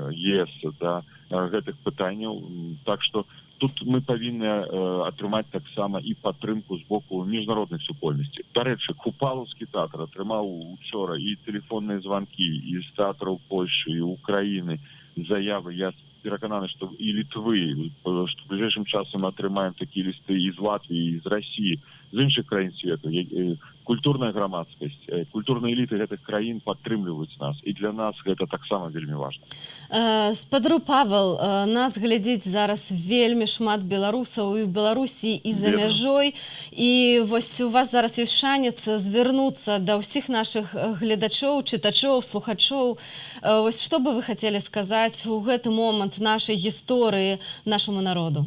ЕС да гэтых пытанняў. Так што тут мы павінны атрымаць таксама і падтрымку з боку міжнародных супольнасцей. Дарэчы, Купалаўскі тэатр атрымаў учора і тэлефонныя званкі і з тэатраў Польшчы, і Украіны, заявы. Я перакананы, што і Літвы, што бліжэйшым часам атрымаем такія лісты і з Латвіі, і з Расіі, з іншых краін свету. Культурная грамадскасць, культурныя эліты гэтых краін падтрымліваюць нас, і для нас гэта таксама вельмі важна. Спадару Павел, нас глядзіць зараз вельмі шмат беларусаў і ў Беларусі, і за мяжой, і вось у вас зараз ёсць шанец звярнуцца да ўсіх нашых гледачоў, чытачоў, слухачоў. Вось што бы вы хацелі сказаць у гэты момант нашай гісторыі нашаму народу?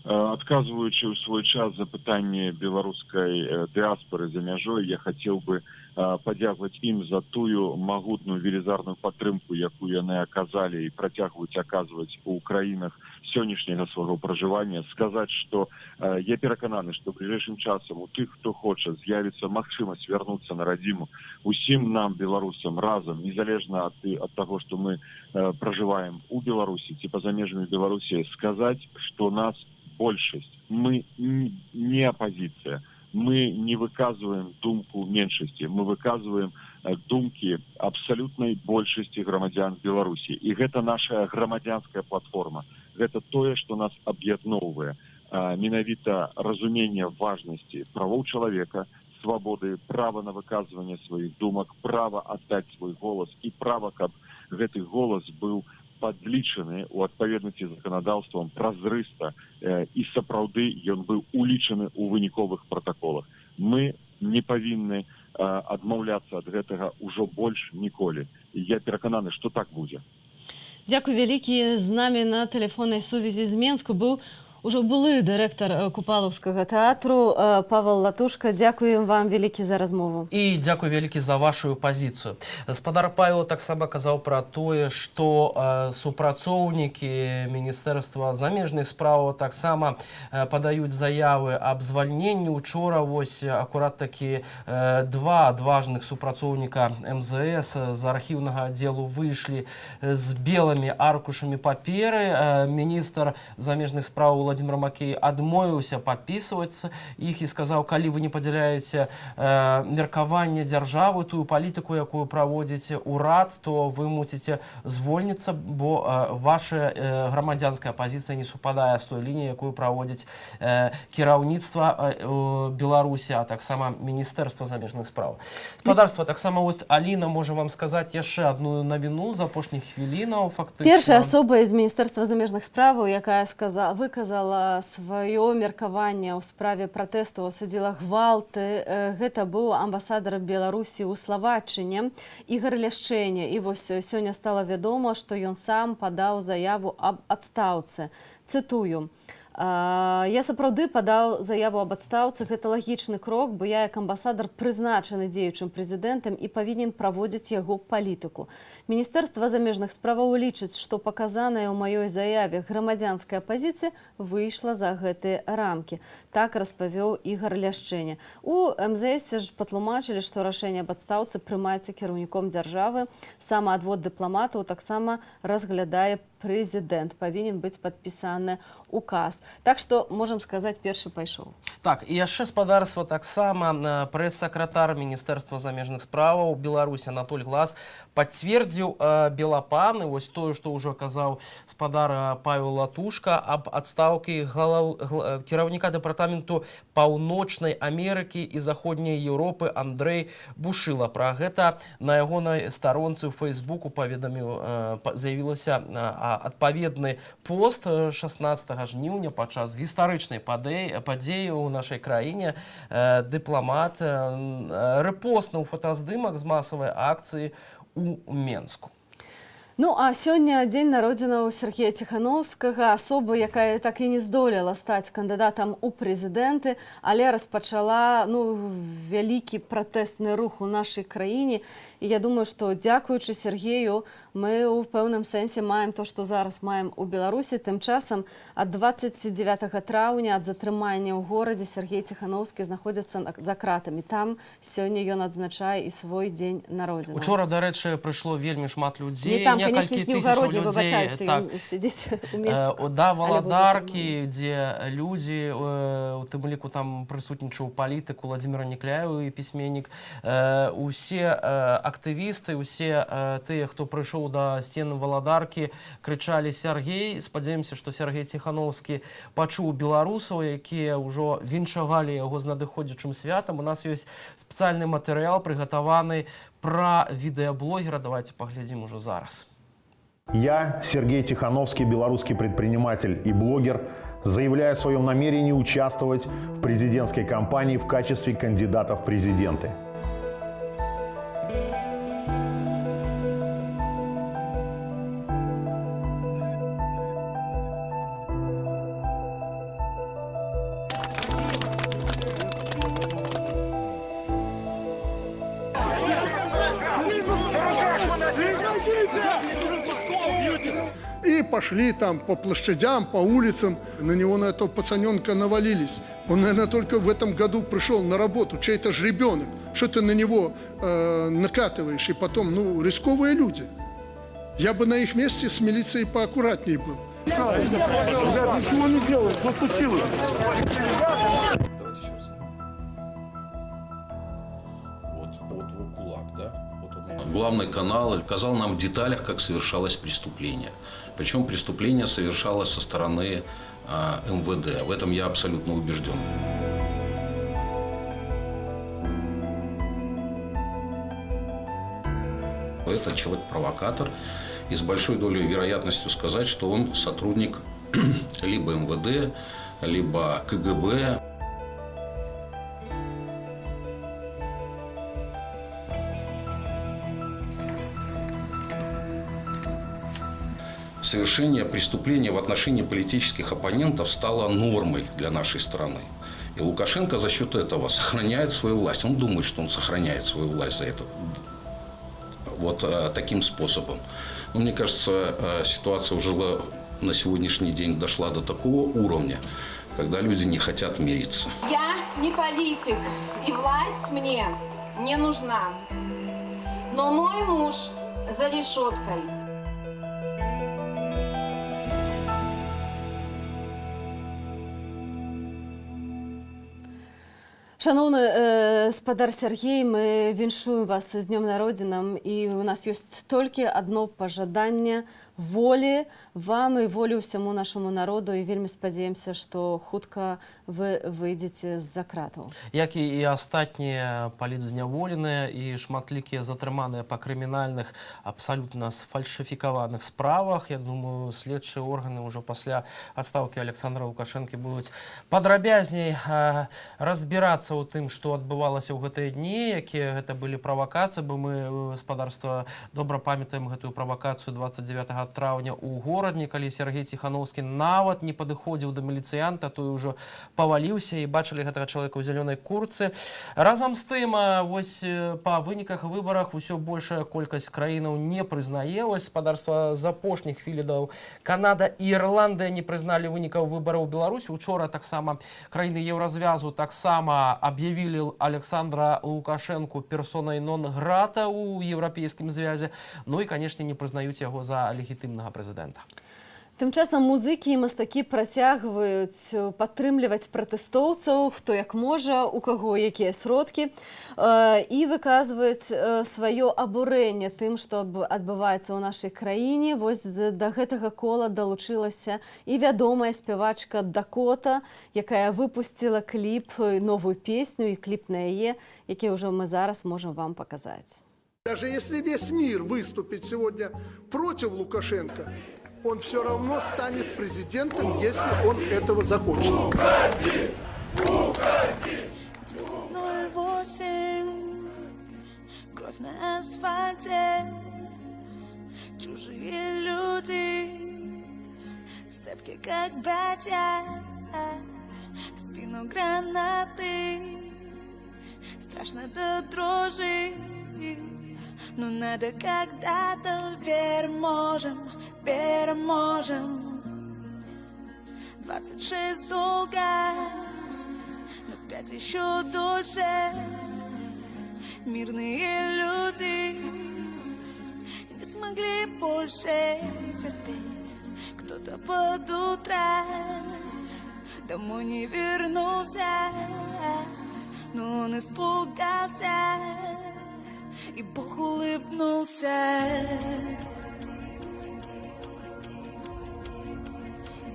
Адказваючы ў свой час за пытанне беларускай дыаспоры за мяжой, я хацеў бы падзякаваць ім за тую магутную велізарную падтрымку, якую яны аказалі і працягваюць аказваць у краінах сённяшняга свайго пражывання. Сказаць, што я перакананы, што бліжэйшым часам у тых, хто хоча, з'явіцца магчымасць вярнуцца на радзіму. Усім нам, беларусам, разам, незалежна ад таго, што мы пражываем у Беларусі ці па-за межамі Беларусі, сказаць, што нас большасць. Мы не апозіцыя. Мы не выказваем думку меншасці. Мы выказваем думкі абсалютнай большасці грамадзян Беларусі. І гэта наша грамадзянская платформа. Гэта тое, што нас аб'ядноўвае. Менавіта разуменне важнасці правоў чалавека, свабоды, права на выказванне сваіх думак, права аддаць свой голас і права, каб гэты голас быў падлічаны ў адпаведнасці з заканадаўствам празрыста, і сапраўды ён быў улічаны ў выніковых пратаколах. Мы не павінны адмаўляцца ад гэтага ўжо больш ніколі. Я перакананы, што так будзе. Дзякуй вялікі. З намі на тэлефоннай сувязі з Менску быў ужо былы дырэктар Купалаўскага тэатру Павел Латушка. Дзякуем вам вялікі за размову. І дзякуй вялікі за вашу пазіцыю. Спадар Павел таксама казаў пра тое, што супрацоўнікі Міністэрства замежных спраў таксама падаюць заявы аб звальненні. Учора вось акурат такі два адважных супрацоўніка МЗС з архіўнага аддзелу выйшлі з белымі аркушамі паперы. Міністр замежных спраў Владимир Макей адмовіўся падпісваць іх і сказаў, калі вы не падзяляеце меркаванне дзяржавы, тую палітыку, якую праводзіце ўрад, то вы мусіце звольніцца, бо ваша грамадзянская пазіцыя не супадае з той лініяй, якую праводзіць кіраўніцтва Беларусі, а таксама Міністэрства замежных спраў. Спадарства, таксама вось Аліна можа вам сказаць яшчэ адну навіну з апошніх хвілінаў, фактычна. Першая асоба з Міністэрства замежных спраў, якая выказала сваё меркаванне ў справе пратэсту, асудзіла гвалты. Гэта быў амбасадар Беларусі ў Славаччыне Ігар Ляшчэня. І вось сёння стала вядома, што ён сам падаў заяву аб адстаўцы. Цытую. Я сапраўды падаў заяву аб адстаўцы. Гэта лагічны крок, бо я як амбасадар прызначаны дзеючым прэзідэнтам і павінен праводзіць яго палітыку. Міністэрства замежных справаў лічыць, што паказаная ў маёй заяве грамадзянская пазіцыя выйшла за гэтыя рамкі. Так распавёў Ігар Ляшчэня. У МЗС ж патлумачылі, што рашэнне аб адстаўцы прымаецца кіраўніком дзяржавы. Самаадвод дыпламатаў таксама разглядае прэзідэнт. Павінен быць падпісаны указ. Так што, можам сказаць, першы пайшоў. Так, і яшчэ спадарства таксама прэс-сакратар Міністэрства замежных справаў Беларусі Анатоль Глас пацвердзіў Белапан, і вось тое, што ўжо казаў спадар Павел Латушка аб адстаўкі кіраўніка дэпартаменту Паўночнай Амерыкі і Заходняй Еўропы Андрэй Бушыла. Пра гэта на ягонай старонцы ў Фейсбуку заявілася адпаведны пост 16 жніўня падчас гістарычнай падзеі ў нашай краіне. Дыпламат рэпостнуў фотаздымак з масавай акцыі у Менску. Ну, а сёння дзень народзінаў Сергея Ціханаўскага, асоба, якая так і не здолела стаць кандыдатам у прэзідэнты, але распачала вялікі пратэстны рух у нашай краіне. І я думаю, што дзякуючы Сергею мы ў пэўным сэнсе маем то, што зараз маем у Беларусі. Тым часам ад 29 траўня ад затрымання ў горадзе Сергей Ціханаўскі знаходзіцца за кратамі. Там сёння ён адзначае і свой дзень народзінаў. Учора, дарэчы, прыйшло вельмі шмат людзей. Конечно, не ў гародні, выбачаюся, ён сидзіць у Менску. Да, валадаркі, дзе людзі, у тым ліку там прысутнічаў палітык Владзімир Некляеў і пісьменнік. Усе актывісты, усе тыя, хто прыйшоў да сцены валадаркі, крычалі «Сергей». Спадзяёмся, што Сергей Ціханаўскі пачуў беларусаў, якія ўжо віншавалі яго з надыходзячым святам. У нас ёсць спецыяльны матэрыял, прыгатаваны пра відэаблогера. Давайте паглядзім ужо зараз. Я, Сергей Тихановский, белорусский предприниматель и блогер, заявляю о своем намерении участвовать в президентской кампании в качестве кандидата в президенты. И пошли там по площадям, по улицам. На него, на этого пацаненка, навалились. Он, наверное, только в этом году пришел на работу. Чей-то же ребенок. Что ты на него накатываешь? И потом, рисковые люди. Я бы на их месте с милицией поаккуратнее был. Ничего не делай, что случилось? Главный канал показал нам в деталях, как совершалось преступление. Причем преступление совершалось со стороны МВД. В этом я абсолютно убежден. Это человек-провокатор. И с большой долей вероятностью сказать, что он сотрудник либо МВД, либо КГБ. Совершение преступления в отношении политических оппонентов стало нормой для нашей страны. И Лукашенко за счет этого сохраняет свою власть. Он думает, что он сохраняет свою власть за это. Вот таким способом. Но мне кажется, ситуация уже на сегодняшний день дошла до такого уровня, когда люди не хотят мириться. Я не политик, и власть мне не нужна. Но мой муж за решеткой. Шановны спадар Сергей, мы віншуем вас з днём народзінам, і у нас ёсць толькі адно пажаданне волі вам і волі ўсяму нашаму народу, і вельмі спадзяемся, што хутка вы выйдзеце з-за кратаў. Як і астатнія палітзняволеныя і шматлікія затрыманыя па крымінальных абсалютна сфальсіфікаваных справах, я думаю, следчыя органы ўжо пасля адстаўкі Александра Лукашэнкі будуць падрабязней разбірацца у тым, што адбывалася ў гэтыя дні, якія гэта былі правакацыі, бо мы, гаспадарства, добра памятаем гэтую правакацыю 29 траўня ў горадні, калі Сергей Ціханаўскі нават не падыходзіў да міліцыянта, той ужо паваліўся, і бачылі гэтага чалавека ў зялёнай курцы. Разам з тым, вось па выніках выбарах усё большая колькасць краінаў не прызнае. Вось спадарства з апошніх хвілінаў Канада і Ірландыя не прызналі вынікаў выбараў у Беларусі. Учора таксама краіны Еўразвязу таксама объявили Александра Лукашенко персонай нон-грата у Еўрапейскім звязе. Ну і, конечно, не прызнаюць яго за легітымнага прэзідэнта. Тым часам музыкі і мастакі працягваюць падтрымліваць пратэстоўцаў, хто як можа, у каго якія сродкі, і выказваюць сваё абурэнне тым, што адбываецца ў нашай краіне. Вось да гэтага кола далучылася і вядомая спявачка Дакота, якая выпусціла кліп, новую песню і кліп на яе, які ўжо мы зараз можам вам показаць. Даже если весь мир выступит сегодня против Лукашенко, он все равно станет президентом, если он этого захочет. 08, кровь на асфальте, чужие люди, в сцепке как братья, в спину гранаты, страшно до дрожи, но надо когда-то переможем. 26 долго, но 5 еще дольше. Мирные люди не смогли больше терпеть. Кто-то под утро домой не вернулся, но он испугался, и Бог улыбнулся.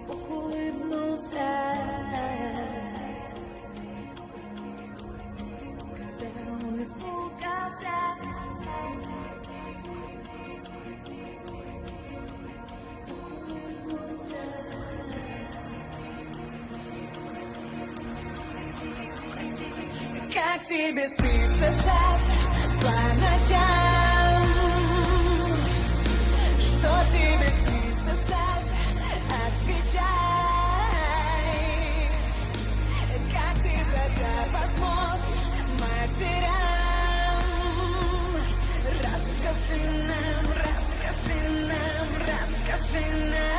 Бог улыбнулся. Он испугался. Как тебе спится, Саша, по ночам? Что тебе снится, Саша? Отвечай. Как ты в глаза посмотришь матерям? Расскажи нам, расскажи нам, расскажи нам.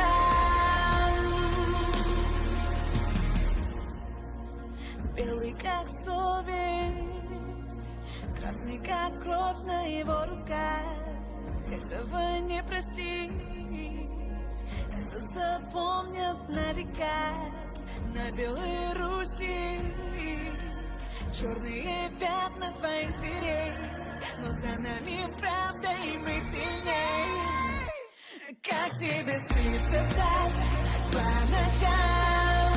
Белый как совесть, красный как кровь на его руках. Этого не простить, это запомнят на века. На Белой Руси черные пятна твоих зверей, но за нами правда, и мы сильней. Как тебе спится, Саша, по ночам?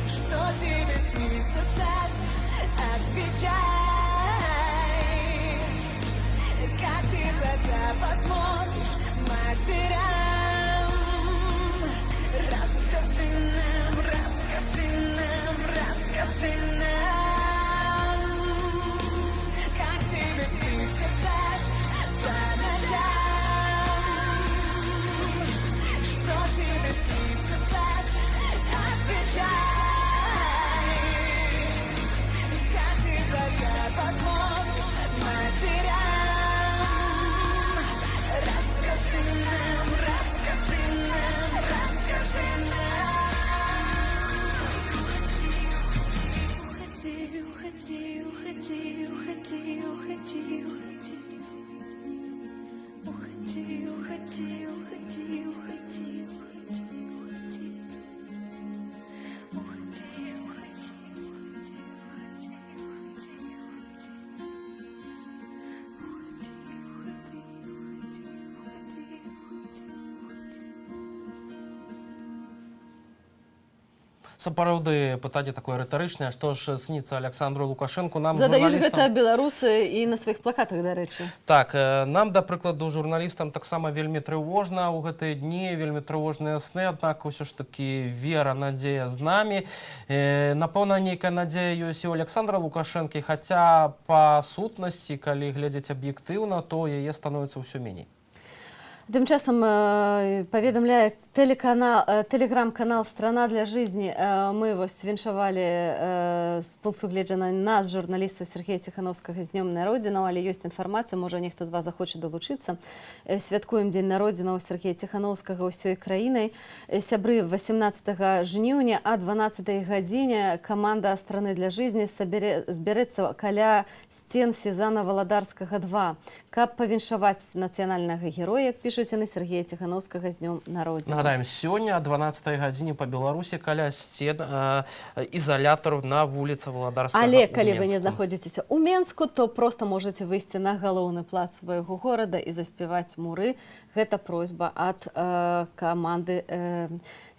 Что тебе снится, Саша? Отвечай. Как ты в глаза посмотришь матерям? Расскажи нам, расскажи нам, расскажи нам. Как тебе спится, Саша, по ночам? Что тебе снится, Саша? Отвечай. Как ты в глаза посмотришь матерям? Расскажи нам, расскажи нам, расскажи нам. Уходи, уходи, уходи, уходи, уходи, уходи. Уходи, уходи, уходи, уходи, уходи, уходи. Уходи, уходи, уходи, уходи, Сапраўды пытанне такое рытарычнае, што ж сніцца Александру Лукашенку, нам Задаюць журналістам... гэта беларусы і на сваіх плакатах, дарэчы. Так, нам, да прыкладу, журналістам таксама вельмі трывожна ў гэтыя дні, вельмі трывожныя сны, аднак усё ж такі вера, надзея з намі. Напэўна, нейкая надзея ёсць і ў Александра Лукашэнкі, хаця па сутнасці, калі глядзець аб'ектыўна, то яе становіцца ўсё меней. Тым часам паведамляе телеграм-канал «Страна для жизни». Мы вось віншавалі з пункту гледжання нас, журналістаў Сергея Ціхановскага, з днём народзінаў, але ёсць інфармацыя, можа нехта з вас захоча далучыцца. Святкуем дзень народзінаў Сергея Ціхановскага ўсёй краінай. Сябры 18 жніўня а 12 гадзіне каманда «Страны для жизни» збярэцца каля сцен Сезана Валадарскага 2, каб павіншаваць нацыянальнага героя, як пішуць яны, Сергея Ціхановскага з днём народзінаў. Нагадаем, сёння о 12 гадзіне па Беларусі каля сцен ізалятару на вуліцы Валадарскага. Але калі вы не знаходзіцеся ў Менску, то просто можаце выйсці на галоўны плац свайго горада і заспяваць муры. Гэта просьба ад каманды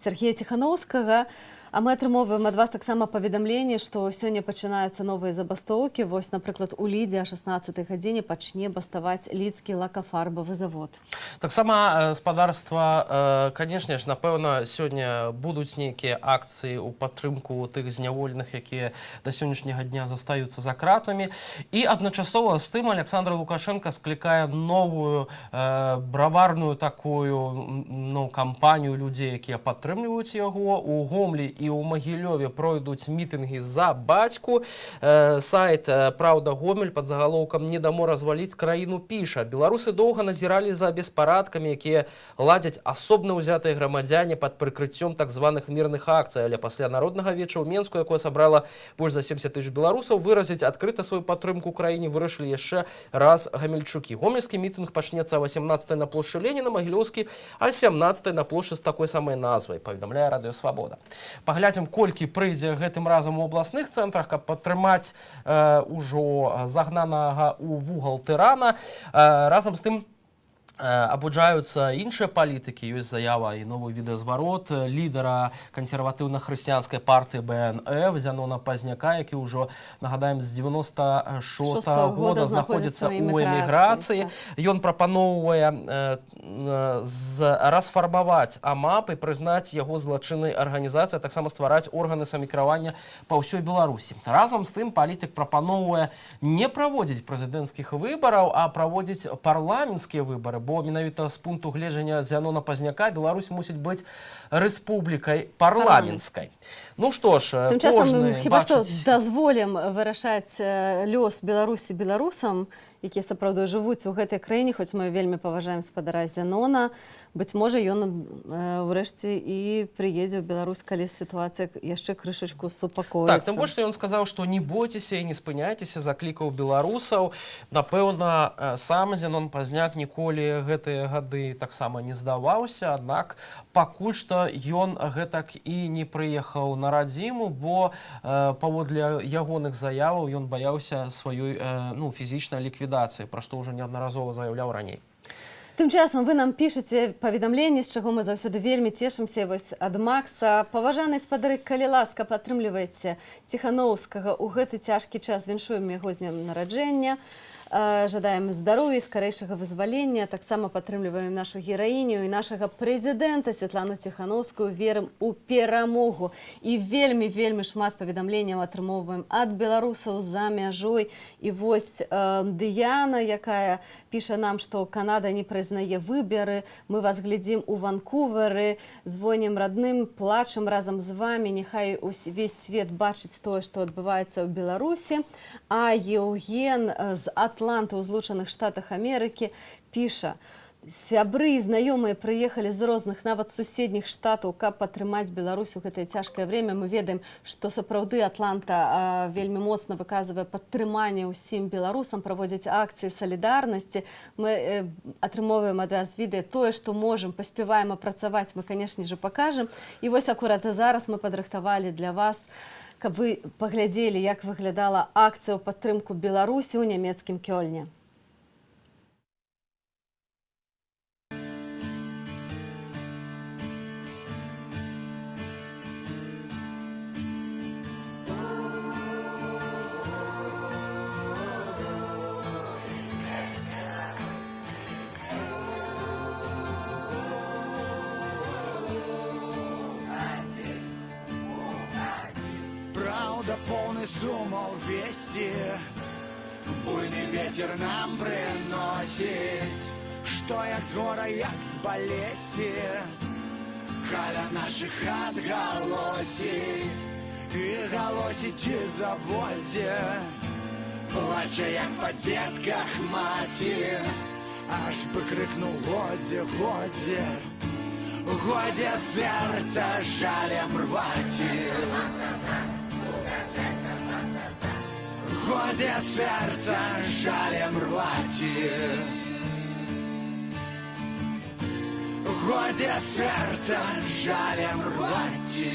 Сергея Ціхановскага. А мы атрымоўваем ад вас таксама паведамленне, што сёння пачынаюцца новыя забастоўкі. Вось, напрыклад, у Лідзе о 16 гадзіне пачне баставаць лідскі лакафарбавы завод. Таксама спадарства, канешне ж, напэўна, сёння будуць нейкія акцыі ў падтрымку тых зняволеных, якія да сённяшняга дня застаюцца за кратамі. І адначасова з тым Александр Лукашенко склікае новую браварную такую кампанію людзей, якія падтрымліваюць яго. У Гомлі і ў Магілёве пройдуць мітынгі за бацьку. Сайт «Праўда Гомель» пад загалоўкам «Не дамо разваліць краіну» піша: беларусы доўга назіралі за беспарадкамі, якія ладзяць асобна ўзятыя грамадзяне пад прыкрыццём так званых мірных акцый, але пасля народнага веча ў Менску, якое сабрала больш за 70 000 беларусаў, выразіць адкрыта сваю падтрымку краіне вырашылі яшчэ раз гамельчукі. Гомельскі мітынг пачнецца 18 на плошчы Леніна, Магілёўскі а 17 на плошчы з такой самай назвай, паведамляе Радыё Свабода. Паглядзім, колькі прыйдзе гэтым разам у абласных цэнтрах, каб падтрымаць ужо загнанага ў вугал тырана. Разам з тым абуджаюцца іншыя палітыкі. Ёсць заява і новы відэазварот лідара кансерватыўна-хрысціянскай партыі БНФ Зянона Пазняка, які ўжо, нагадаем, з 96-го года знаходзіцца ў эміграцыі. Ён прапаноўвае расфармаваць АМАП і прызнаць яго злачыннай арганізацыяй, таксама ствараць органы самакіравання па ўсёй Беларусі. Разам з тым палітык прапаноўвае не праводзіць прэзідэнцкіх выбараў, а праводзіць парламенцкія выбары, бо менавіта з пункту гледжання Зянона Пазняка Беларусь мусіць быць рэспублікай парламенцкай. Ну што ж, тым часам хіба што дазволім вырашаць лёс Беларусі беларусам, якія сапраўды жывуць у гэтай краіне, хоць мы вельмі паважаем спадара Зянона. Быць можа, ён урэшце і прыедзе ў Беларусь, калі сітуацыя яшчэ крышачку супакоіцца. Так, тым больш, што ён сказаў, што не бойцеся і не спыняйцеся, заклікаў беларусаў. Напэўна, сам Зянон Пазняк ніколі гэтыя гады таксама не здаваўся, аднак пакуль што ён гэтак і не прыехаў на радзіму, бо паводле ягоных заяваў ён баяўся сваёй фізічнай ліквідацыі, пра што ўжо неаднаразова заяўляў раней. Тым часам вы нам пішаце паведамленні, з чаго мы заўсёды вельмі цешымся. Вось ад Макса: паважаныя спадары, калі ласка, падтрымлівайце Ціханаўскага ў гэты цяжкі час. Віншуем яго з днём нараджэння. Жадаем здароўя і скарэйшага вызвалення. Таксама падтрымліваем нашу гераіню і нашага прэзідэнта Святлану Ціханаўскую. Верым у перамогу. І вельмі шмат паведамленняў атрымоўваем ад беларусаў за мяжой. І вось Дыяна, якая піша нам, што Канада не прызнае выбары. Мы вас глядзім у Ванкувары, звонім радным, плачам разам з вамі. Няхай увесь свет бачыць тое, што адбываецца ў Беларусі. А Еўген з Атланты ў Злучаных Штатах Амерыкі піша: сябры і знаёмыя прыехалі з розных, нават суседніх штатаў, каб падтрымаць Беларусь у гэтае цяжкае время. Мы ведаем, што сапраўды Атланта вельмі моцна выказвае падтрыманне ўсім беларусам, праводзяць акцыі салідарнасці. Мы атрымоўваем ад вас відэа, тое, што можам, паспяваем апрацаваць, мы, канешне же, пакажам. І вось акурат зараз мы падрыхтавалі для вас, каб вы паглядзелі, як выглядала акцыя ў падтрымку Беларусі ў нямецкім Кёльне. Полный суммов вести, буйный ветер нам приносит, что як з гора, як з балесті, каля наших отголосить, і голосить і завольте, плаче як по детках маті, аж би крикнув годі, годі, годі серця жалем рваті. Годі серця жалем рваті, годі серця жалем рваті.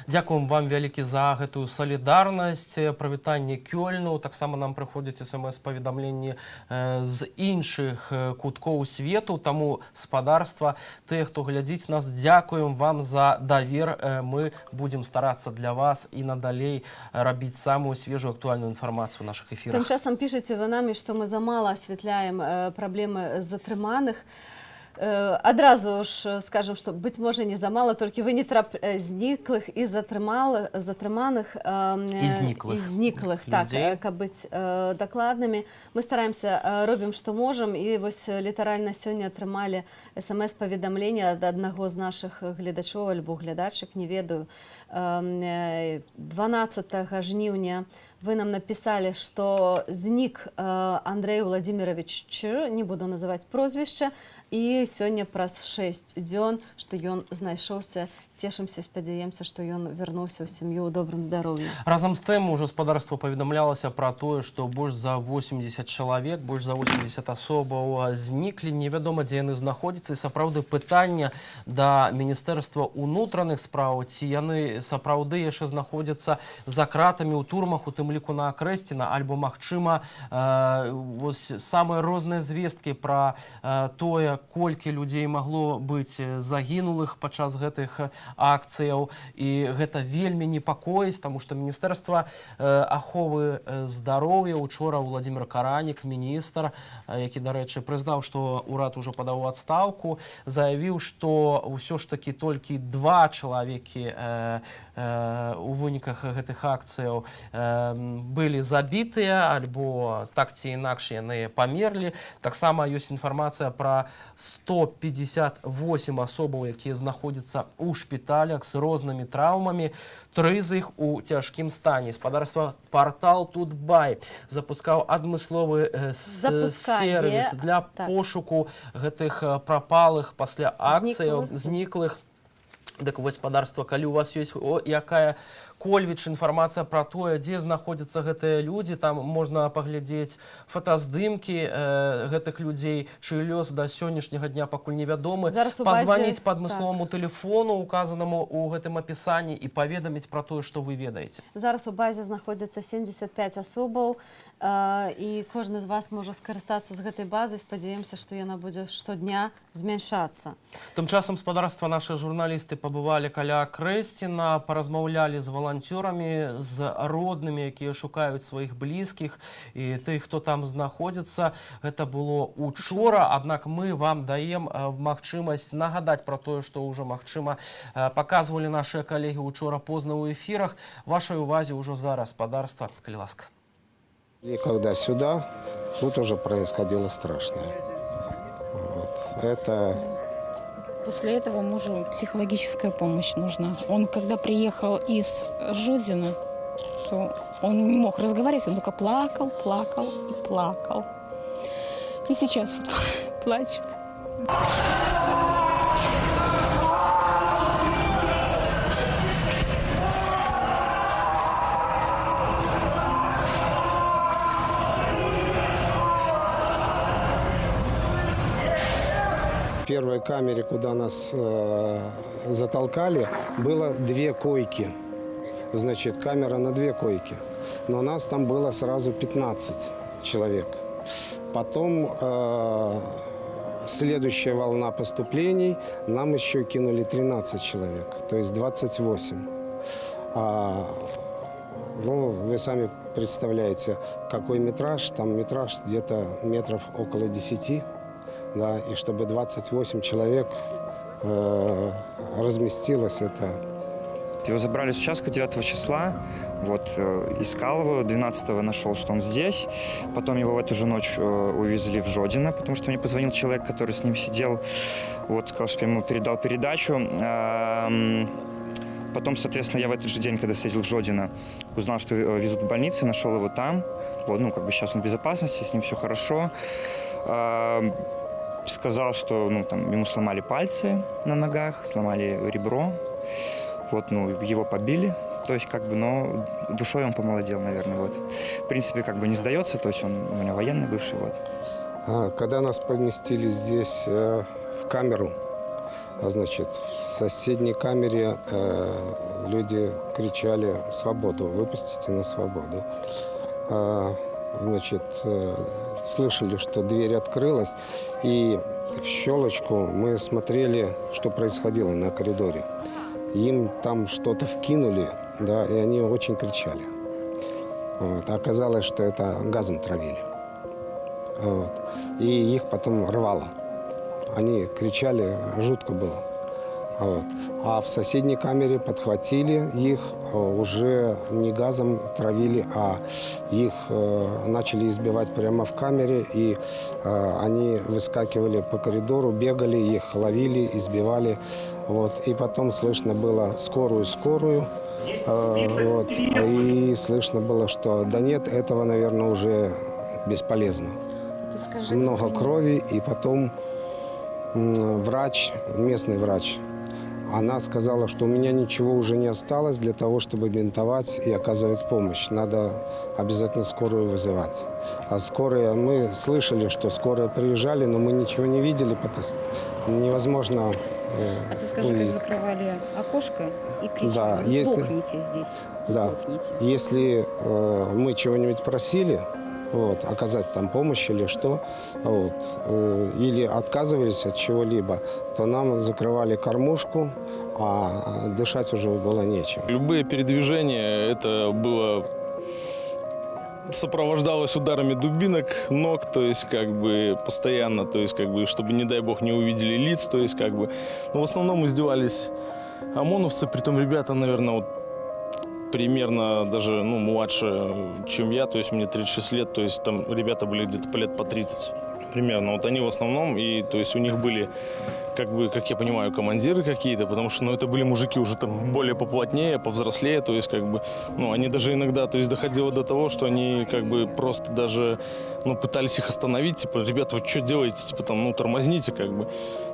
Дзякуем вам вялікі за гэтую салідарнасць, прывітанне Кёльну. Таксама нам прыходзяць смс-паведамленні з іншых куткоў свету. Таму спадарства, тыя, хто глядзіць нас, дзякуем вам за давер. Мы будзем старацца для вас і надалей рабіць самую свежую актуальную інфармацыю ў нашых эфірах. Тым часам пішаце вы намі, што мы замала асвятляем праблемы затрыманых. Адразу ж скажем, што быць можа не замала, толькі вы не зніклых і затрыманых і зніклых так, каб быць дакладнымі. Мы стараемся, робім што можам, і вось літаральна сёння атрымалі смс-паведамленне ад аднаго з нашых гледачоў альбо глядачак, не ведаю. 12 жніўня вы нам написали, что знік Андрей Владимирович Ч, не буду называть прозвішча, і сёння праз 6 дзён, што ён знайшоўся. Цешымся, спадзяемся, што ён вярнуўся ў сям'ю ў добрым здароўі. Разам з тым, ужо спадарства паведамлялася пра тое, што больш за 80 чалавек, больш за 80 асобаў зніклі, невядома, дзе яны знаходзяцца. І сапраўды пытанне да Міністэрства ўнутраных спраў, ці яны сапраўды яшчэ знаходзяцца за кратамі ў турмах, у тым ліку на Акрэсціна, альбо, магчыма, самыя розныя звесткі пра тое, колькі людзей магло быць загінулых падчас гэтых акцыяў, і гэта вельмі непакоіць, таму што Міністэрства аховы здароўя учора Владимир Каранік, міністр, які, дарэчы, прызнаў, што ўрад ужо падаў у адстаўку, заявіў, што ўсё ж такі толькі 2 чалавекі у выніках гэтых акцыяў былі забітыя, альбо так ці інакш яны памерлі. Таксама ёсць інфармацыя пра 158 асобаў, якія знаходзяцца ў шпіталях з рознымі траўмамі, 3 з іх у цяжкім стане. Спадарства «Партал Тутбай» запускаў адмысловы сервіс для пошуку гэтых прапалых пасля акцыяў, зніклых. Дык вось, спадарства, калі у вас ёсць якая-кольвіч інфармацыя пра тое, дзе знаходзяцца гэтыя людзі, там можна паглядзець фотаздымкі гэтых людзей, чый лёс да сённяшняга дня пакуль невядомы, пазваніць па адмысловаму тэлефону, указанаму ў гэтым апісанні, і паведаміць пра тое, што вы ведаеце. Зараз у базе знаходзяцца 75 асобаў, і кожны з вас можа скарыстацца з гэтай базы. Спадзяемся, што яна будзе штодня змяншацца. Тым часам, спадарства, нашы журналісты пабывалі каля Акрэсціна, паразмаўлялі з валанцёрамі, з роднымі, якія шукаюць сваіх блізкіх, і тых, хто там знаходзіцца. Гэта было учора, аднак мы вам даем магчымасць нагадаць пра тое, што ўжо, магчыма, паказвалі нашыя калегі учора позна ў эфірах. Вашай увазе ўжо зараз, спадарства, калі ласка. И когда сюда, тут уже происходило страшное. Это... После этого мужу психологическая помощь нужна. Он, когда приехал из Жодина, то он не мог разговаривать, он только плакал, плакал и плакал. И сейчас вот плачет. В первой камере, куда нас затолкали, было 2 койки. Значит, камера на 2 койки. Но нас там было сразу 15 человек. Потом следующая волна поступлений, нам еще кинули 13 человек, то есть 28. Ну, вы сами представляете, какой метраж. Там метраж где-то метров около 10. Да, и чтобы 28 человек разместилось, это... Его забрали с участка 9 числа, вот, искал его, 12-го нашел, что он здесь. Потом его в эту же ночь увезли в Жодино, потому что мне позвонил человек, который с ним сидел, вот, сказал, что я ему передал передачу. Потом, соответственно, я в этот же день, когда съездил в Жодино, узнал, что везут в больницу, нашел его там. Вот, ну, как бы сейчас он в безопасности, с ним все хорошо. Сказал, что, ну, там, ему сломали пальцы на ногах, сломали ребро. Вот, ну, его побили. То есть, как бы, но душой он помолодел, наверное, вот. В принципе, как бы не сдается, то есть он у меня военный бывший, вот. Когда нас поместили здесь в камеру, Значит, в соседней камере люди кричали «Свободу! Выпустите на свободу!». Значит, слышали, что дверь открылась, и в щелочку мы смотрели, что происходило на коридоре. Им там что-то вкинули, да, и они очень кричали. Вот. Оказалось, что это газом травили. Вот. И их потом рвало. Они кричали, жутко было. Вот. А в соседней камере подхватили их, уже не газом травили, а их начали избивать прямо в камере, и они выскакивали по коридору, бегали, их ловили, избивали. Вот. И потом слышно было скорую, вот. И слышно было, что да нет, этого, наверное, уже бесполезно. Много крови, и потом врач, местный врач, она сказала, что у меня ничего уже не осталось для того, чтобы бинтовать и оказывать помощь. Надо обязательно скорую вызывать. А скорая, мы слышали, что скорая приезжали, но мы ничего не видели, потому невозможно А ты скажи, увидеть. как закрывали окошко и кричали, Да, если- сдохните здесь, Да. сдохните. Если мы чего-нибудь просили, вот, оказать там помощь или что, вот, или отказывались от чего-либо, то нам закрывали кормушку, а дышать уже было нечем. Любые передвижения, это было сопровождалось ударами дубинок, ног, то есть как бы постоянно, то есть как бы, чтобы, не дай бог, не увидели лиц, то есть как бы. Но в основном издевались ОМОНовцы, притом ребята, наверное, вот примерно даже, ну, младше, чем я, то есть мне 36 лет, то есть там ребята были где-то по лет по 30 примерно. Вот они в основном, и то есть у них были, как бы, как я понимаю, командиры какие-то, потому что, ну, это были мужики уже там более поплотнее, повзрослее, то есть как бы, ну, они даже иногда, то есть доходило до того, что они как бы просто даже, ну, пытались их остановить, типа, ребята, вы что делаете, типа, там, ну, тормозните, как бы.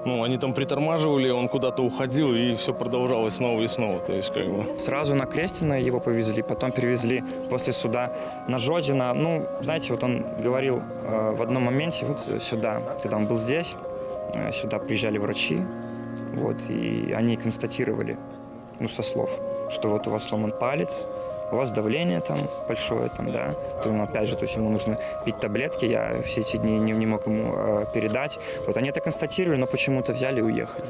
Ну, они там притормаживали, он куда-то уходил, и все продолжалось снова и снова, то есть как бы. Сразу на Крестина его повезли, потом перевезли после суда на Жодина. Ну, знаете, вот он говорил в одном моменте вот сюда, когда он был здесь, сюда приезжали врачи, вот, и они констатировали, ну, со слов, что вот у вас сломан палец, у вас давление там большое, там, да, то, ну, опять же, то есть ему нужно пить таблетки, я все эти дни не мог ему передать. Вот они это констатировали, но почему-то взяли и уехали.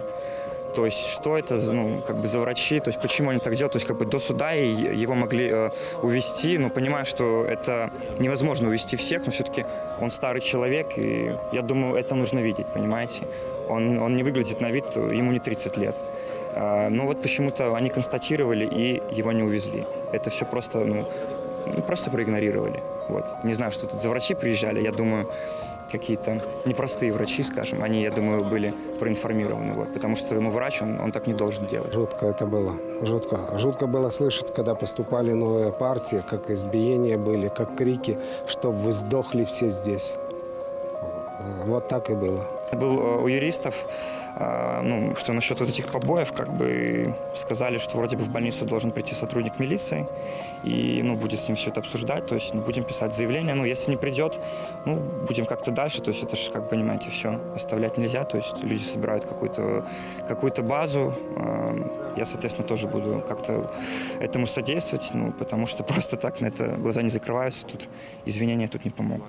То есть что это, ну, как бы за врачи, то есть почему они так делают, то есть как бы до суда и его могли увезти, но понимаю, что это невозможно увезти всех, но все-таки он старый человек, и я думаю, это нужно видеть, понимаете. Он не выглядит на вид, ему не 30 лет. Но вот почему-то они констатировали и его не увезли. Это все просто, ну, просто проигнорировали. Вот. Не знаю, что тут за врачи приезжали, я думаю, какие-то непростые врачи, скажем, они, я думаю, были проинформированы, вот, потому что, ну, врач, он так не должен делать. Жутко это было, жутко. Жутко было слышать, когда поступали новые партии, как избиения были, как крики, чтобы вы сдохли все здесь. Вот так и было. Был у юристов, ну, что насчет вот этих побоев, как бы сказали, что вроде бы в больницу должен прийти сотрудник милиции и, ну, будет с ним все это обсуждать, то есть, ну, будем писать заявление, ну, если не придет, ну, будем как-то дальше, то есть это же, как понимаете, все оставлять нельзя, то есть люди собирают какую-то базу, я, соответственно, тоже буду как-то этому содействовать, ну, потому что просто так на это глаза не закрываются, тут извинения тут не помогут.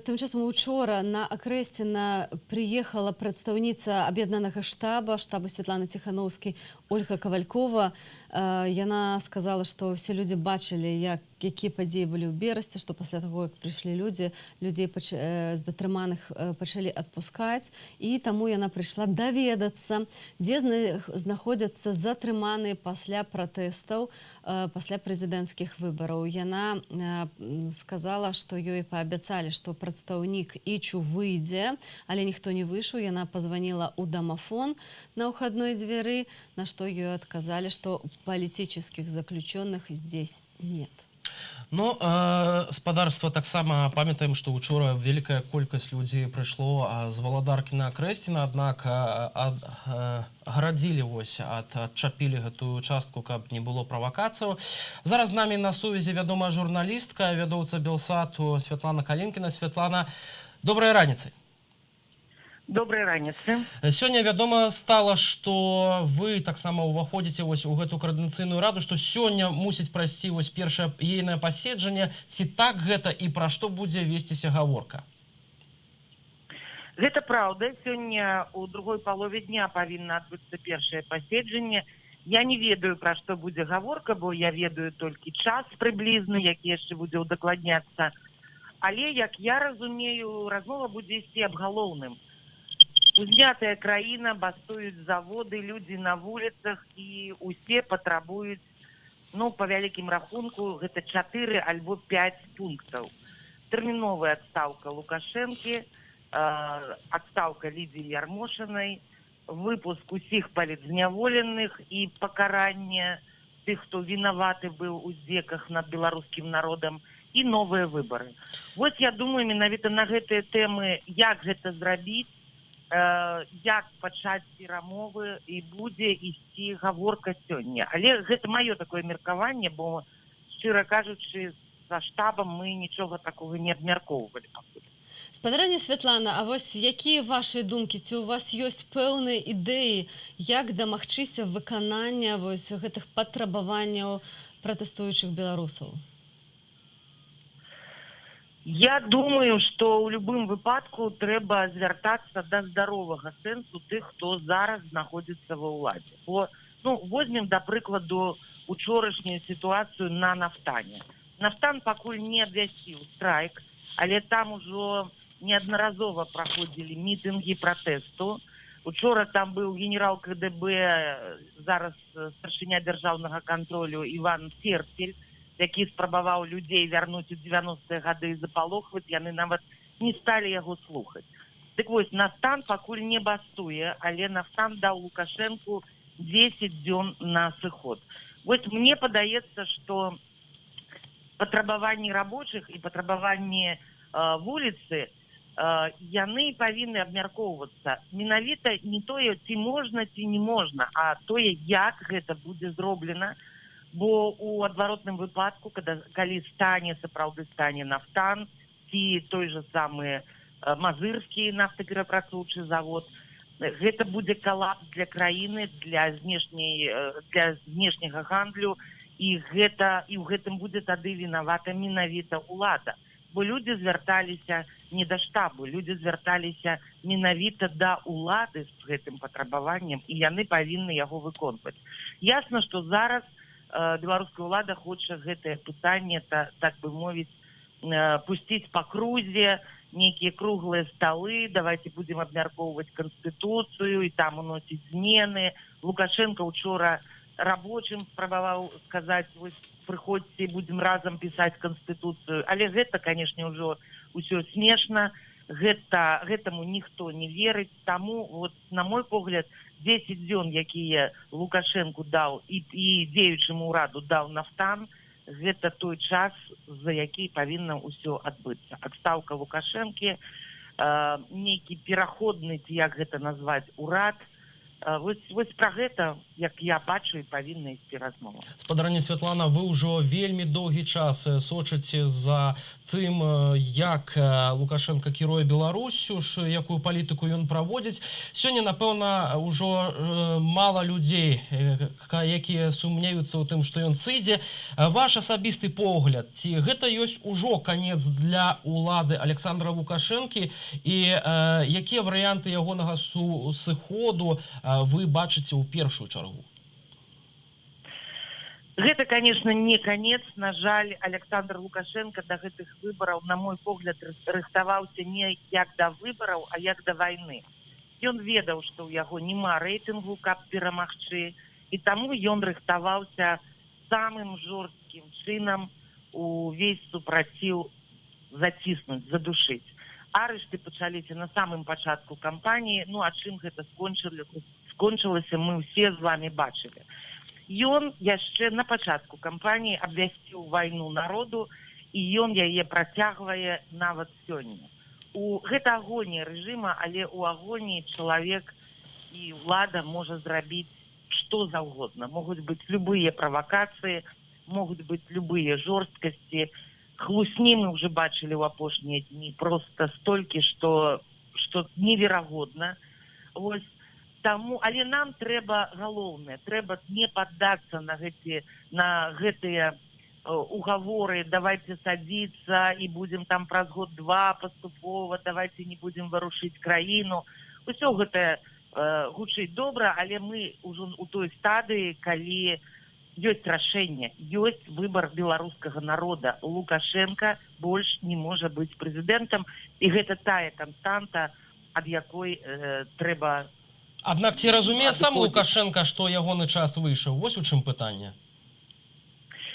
Тим часам учора на Акрэсціна приехала прадстаўніца аб'яднанага штаба Святланы Ціханаўскай Ольга Кавалькова. Яна сказала, што ўсе людзі бачылі, якія падзеі былі ў Берасці, што пасля таго, як прыйшлі людзі, людзей з затрыманых пачалі адпускаць. І таму яна прыйшла даведацца, дзе знаходзяцца затрыманыя пасля пратэстаў, пасля прэзідэнцкіх выбараў. Яна сказала, што ёй паабяцалі, што прадстаўнік Ічу выйдзе, але ніхто не выйшаў. Яна пазваніла ў дамафон на ўхадной дзвяры, на што ёй адказалі, што палітычных заключённых здесь нет. Ну, спадарства таксама памятаем, што учора вялікая колькасць людзей прыйшло з Валадаркі на Акрэсціна, аднак агарадзілі, адчапілі гэтую частку, каб не было правакацыяў. Зараз з намі на сувязі вядомая журналістка, вядоўца Белсату Святлана Калінкіна. Святлана, добрай раніцай. Добрай раніцы. Сёння вядома стала, што вы таксама ўваходзіце вось у гэту коордынацыйную раду, што сёння мусіць прайсці вось першае ейнае паседжанне. Ці так гэта і пра што будзе весціся гаворка? Гэта праўда. Сёння ў другой палове дня павінна адбыцца першае паседжанне. Я не ведаю, пра што будзе гаворка, бо я ведаю толькі час прыблізны, які яшчэ будзе ўдакладняцца. Але, як я разумею, размова будзе ісці аб галоўным. Узнятая краіна, бастуюць заводы, людзі на вуліцах і ўсе патрабуюць, па вялікім рахунку, гэта 4 альбо 5 пунктаў. Тэрміновая адстаўка Лукашэнкі, адстаўка Лідзіі Ярмошынай, выпуск усіх палітзняволеных і пакаранне тых, хто вінаваты быў у здзеках над беларускім народам, і новыя выбары. Вось я думаю, менавіта на гэтыя тэмы, як гэта зрабіць, як пачаць перамовы і будзе ісці гаворка сёння. Але гэта маё такое меркаванне, бо, шчыра кажучы, за штабам мы нічога такога не абмяркоўвалі пакуль. Спадарня Святлана, а вось якія вашыя думкі? Ці у вас ёсць пэўныя ідэі, як дамагчыся выканання вось гэтых патрабаванняў пратэстуючых беларусаў? Я думаю, што ў любым выпадку трэба звяртацца да здаровага сэнсу тых, хто зараз знаходзіцца ва ўладзе. Бо, возьмем, да прыкладу, учорашнюю сітуацыю на Нафтане. Нафтан пакуль не абвясціў страйк, але там ужо неаднаразова праходзілі мітынгі пратэсту. Учора там быў генерал КДБ, зараз старшыня дзяржаўнага кантролю Іван Церцель, які спрабаваў людзей вярнуць у 90-е гады і запалохваць, яны нават не сталі яго слухаць. Дык вось, Нафтан пакуль не бастуе, але Нафтан даў Лукашэнку 10 дзён на сыход. Вось мне падаецца, што патрабаванні рабочых і патрабаванні вуліцы, яны павінны абмяркоўвацца. Менавіта не тое, ці можна, ці не можна, а тое, як гэта будзе зроблена. Бо у адваротным выпадку, калі сапраўды стане Нафтан, ці той жа самы Мазырскі нафтаперапрацоўчы завод, гэта будзе калапс для краіны, для знешняга гандлю, і ў гэтым будзе тады вінавата менавіта ўлада. Бо людзі звярталіся не да штабу, людзі звярталіся менавіта да ўлады з гэтым патрабаваннем, і яны павінны яго выконваць. Ясна, што зараз беларуская ўлада хоча гэтае пытанне, так бы мовіць, пусціць па крузе, нейкія круглыя сталы, давайте будзем абмяркоўваць канстытуцыю і там уносіць змены. Лукашенко учора рабочым спрабаваў сказаць, вось прыходзьце, будзем разам пісаць канстытуцыю. Але гэта, канешне, ўжо ўсё смешна, гэтаму ніхто не верыць. Таму, на мой погляд, 10 дзён, якія Лукашэнку даў і дзеючаму ўраду даў Нафтан, гэта той час, за які павінна ўсё адбыцца. Адстаўка Лукашэнкі, нейкі пераходны, ці як гэта назваць, урад. Вось пра гэта, як я бачу, і павінна ісці размова. Спадарня Святлана, вы ўжо вельмі доўгі час сочыце за тым, як Лукашенко кіруе Беларусю, якую палітыку ён праводзіць. Сёння, напэўна, ўжо мала людзей, якія сумнеюцца ў тым, што ён сыдзе. Ваш асабісты погляд, ці гэта ёсць ужо канец для ўлады Александра Лукашэнкі, і якія варыянты ягонага сыходу вы бачыце ў першую чаргу? Гэта, конечно, не конец. На жаль, Александр Лукашенко до гэтых выбораў, на мой погляд, рыхтаваўся не як да выбораў, а як да вайны. Ён ведаў, што ў яго няма рэйтынгу, каб перамагчы, і таму ён рыхтаваўся самым жорсткім чынам увесь супраціў заціснуць, задушыць. Арышты пачаліся на самым пачатку кампаніі, а чым гэта скончылася, мы ўсе з вами бачылі. Ён яшчэ на пачатку кампаніі абвясціў вайну народу, і ён яе працягвае нават сёння. Гэта агонія рэжыма, але ў агоніі чалавек і ўлада можа зрабіць што заўгодна. Могуць быць любыя правакацыі, могуць быць любыя жорсткасці. Хлусні мы ўжо бачылі ў апошнія дні, проста столькі, што што неверагодна. Вось таму, але нам трэба галоўнае, трэба не паддацца на гэтыя угаворы, давайте садиться и будем там праз год-два паступова, давайте не будем варушыць краіну. Усё гэта гучыць добра, але мы ўжо у той стадыі, калі ёсць рашэнне, ёсць выбар беларускага народа. Лукашенко больш не можа быць прэзідэнтам, і гэта тая канстанта, ад якой трэба... Аднак ці разумее сам Лукашенко, што ягоны час выйшаў? Вось у чым пытанне.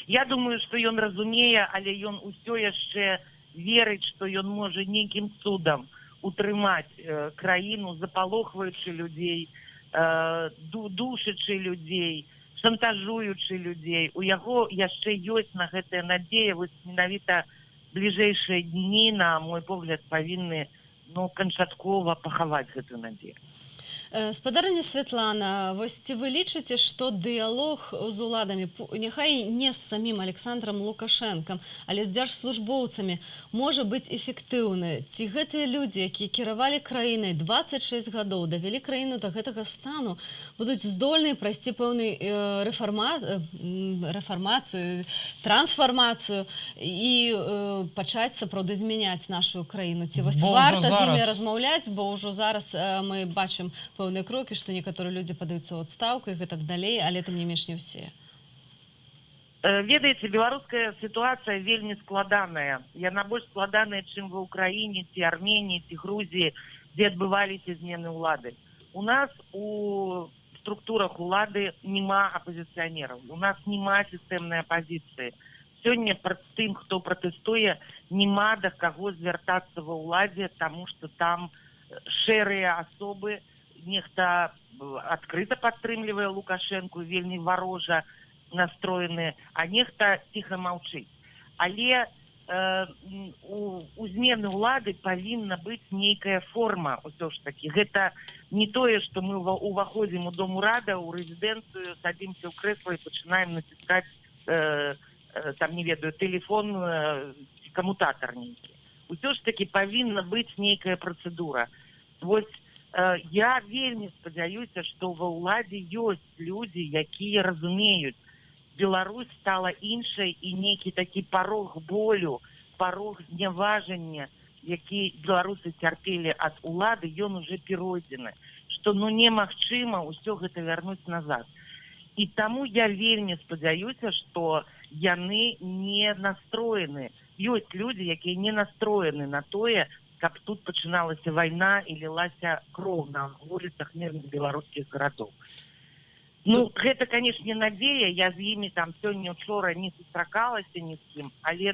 Я думаю, што ён разумее, але ён усё яшчэ верыць, што ён можа нейкім цудам утрымаць краіну, запалохваючы людзей, душачы людзей, шантажуючы людзей. У яго яшчэ ёсць на гэтая надзея. Вось менавіта бліжэйшыя дні, на мой погляд, павінны канчаткова пахаваць гэтую надзею. Спадарыня Святлана, вось ці вы лічыце, што дыялог з уладамі, няхай не з самім Александром Лукашенкам, але з дзяржслужбоўцамі, можа быць эфектыўны? Ці гэтыя людзі, якія кіравалі краінай 26 гадоў, давялі краіну да гэтага стану, будуць здольныя прайсці пэўную рэфармацыю, трансфармацыю і пачаць сапраўды змяняць нашу краіну? Ці вось варта з імі размаўляць, бо ўжо зараз мы бачым пэўныя крокі, што некаторыя людзі падаюцца ў адстаўку і гэтак далей, але тым не менш не ўсе. Ведаеце, беларуская сітуацыя вельмі складаная. Яна больш складаная, чым ва Ўкраіне, ці Арменіі, ці Грузіі, дзе адбываліся змены ўлады. У нас у структурах улады няма апазіцыянераў, у нас няма сістэмнай апазіцыі. Сёння тым, хто пратэстуе, няма да каго звяртацца ва ўладзе, таму што там шэрыя асобы, нехта адкрыта падтрымлівае Лукашэнку, вельмі варожа настроены, а нехта ціха маўчыць. Але у змены ўлады павінна быць нейкая форма, усё ж такі. Гэта не тое, што мы уваходзім у дом урада, у рэзідэнцыю, садзімся ў крэсла і пачынаем націскаць, там, не ведаю, тэлефон, камутатар нейкі. Усё ж такі павінна быць нейкая працэдура. Вось я вельмі спадзяюся, што ва ўладзе ёсць людзі, якія разумеюць, Беларусь стала іншай, і нейкі такі парог болю, парог зняважання, які беларусы цярпелі ад улады, ён уже перайдзены, што немагчыма ўсё гэта вярнуць назад. І таму я вельмі спадзяюся, што яны не настроены. Ёсць людзі, якія не настроены на тое, каб тут пачыналася вайна і лілася кроў на вуліцах мірных беларускіх гарадоў. Гэта, канешне, надзея. Я з імі там сёння-учора не сустракалася ні з кім, але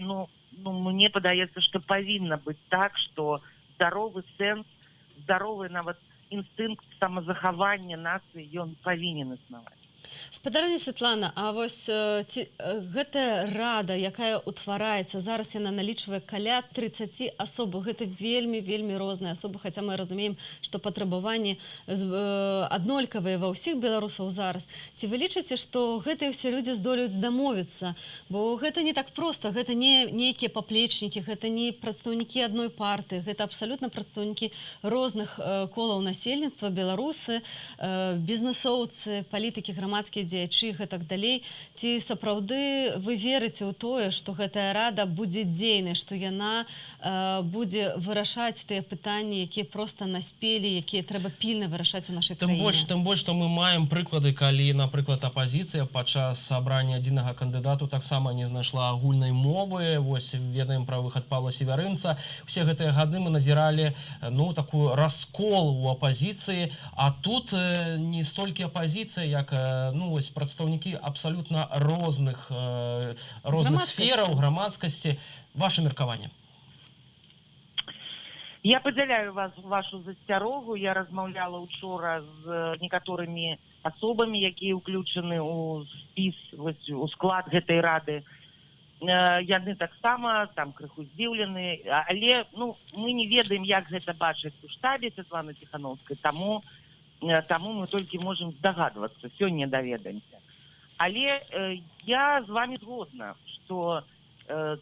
мне падаецца, што павінна быць так, што здаровы сэнс, здаровы нават інстынкт самазахавання нацыі, ён павінен існаваць. Спадарыня Святлана, а вось гэтая рада, якая ўтвараецца, зараз яна налічвае каля 30 асоб. Гэта вельмі розныя асобы, хаця мы разумеем, што патрабаванні аднолькавыя ва ўсіх беларусаў зараз. Ці вы лічыце, што гэтыя ўсе людзі здолеюць дамовіцца? Бо гэта не так проста, гэта не нейкія паплечнікі, гэта не прадстаўнікі адной партыі, гэта абсалютна прадстаўнікі розных колаў насельніцтва, беларусы, бізнесоўцы, палітыкі, грамадскія дзеячы і гэтак далей. Ці сапраўды вы верыце ў тое, што гэтая рада будзе дзейнай, што яна будзе вырашаць тыя пытанні, якія проста наспелі, якія трэба пільна вырашаць у нашай краіне? Тым больш, што мы маем прыклады, калі, напрыклад, апазіцыя падчас абрання адзінага кандыдату таксама не знайшла агульнай мовы. Вось ведаем пра выхад Павла Севярынца. Усе гэтыя гады мы назіралі такую раскол у апазіцыі, а тут не столькі апазіцыя, як прадстаўнікі абсалютна розных сфераў, грамадскасці. Ваше меркаванне? Я падзяляю вашу засцярогу. Я размаўляла учора з некаторымі асобамі, якія ўключаны ў спіс, у склад гэтай рады. Яны таксама там крыху здзіўлены, але мы не ведаем, як гэта бачыць у штабе Святланы Ціханаўскай, таму мы толькі можам здагадвацца, сёння даведаемся. Але я з вами згодна, што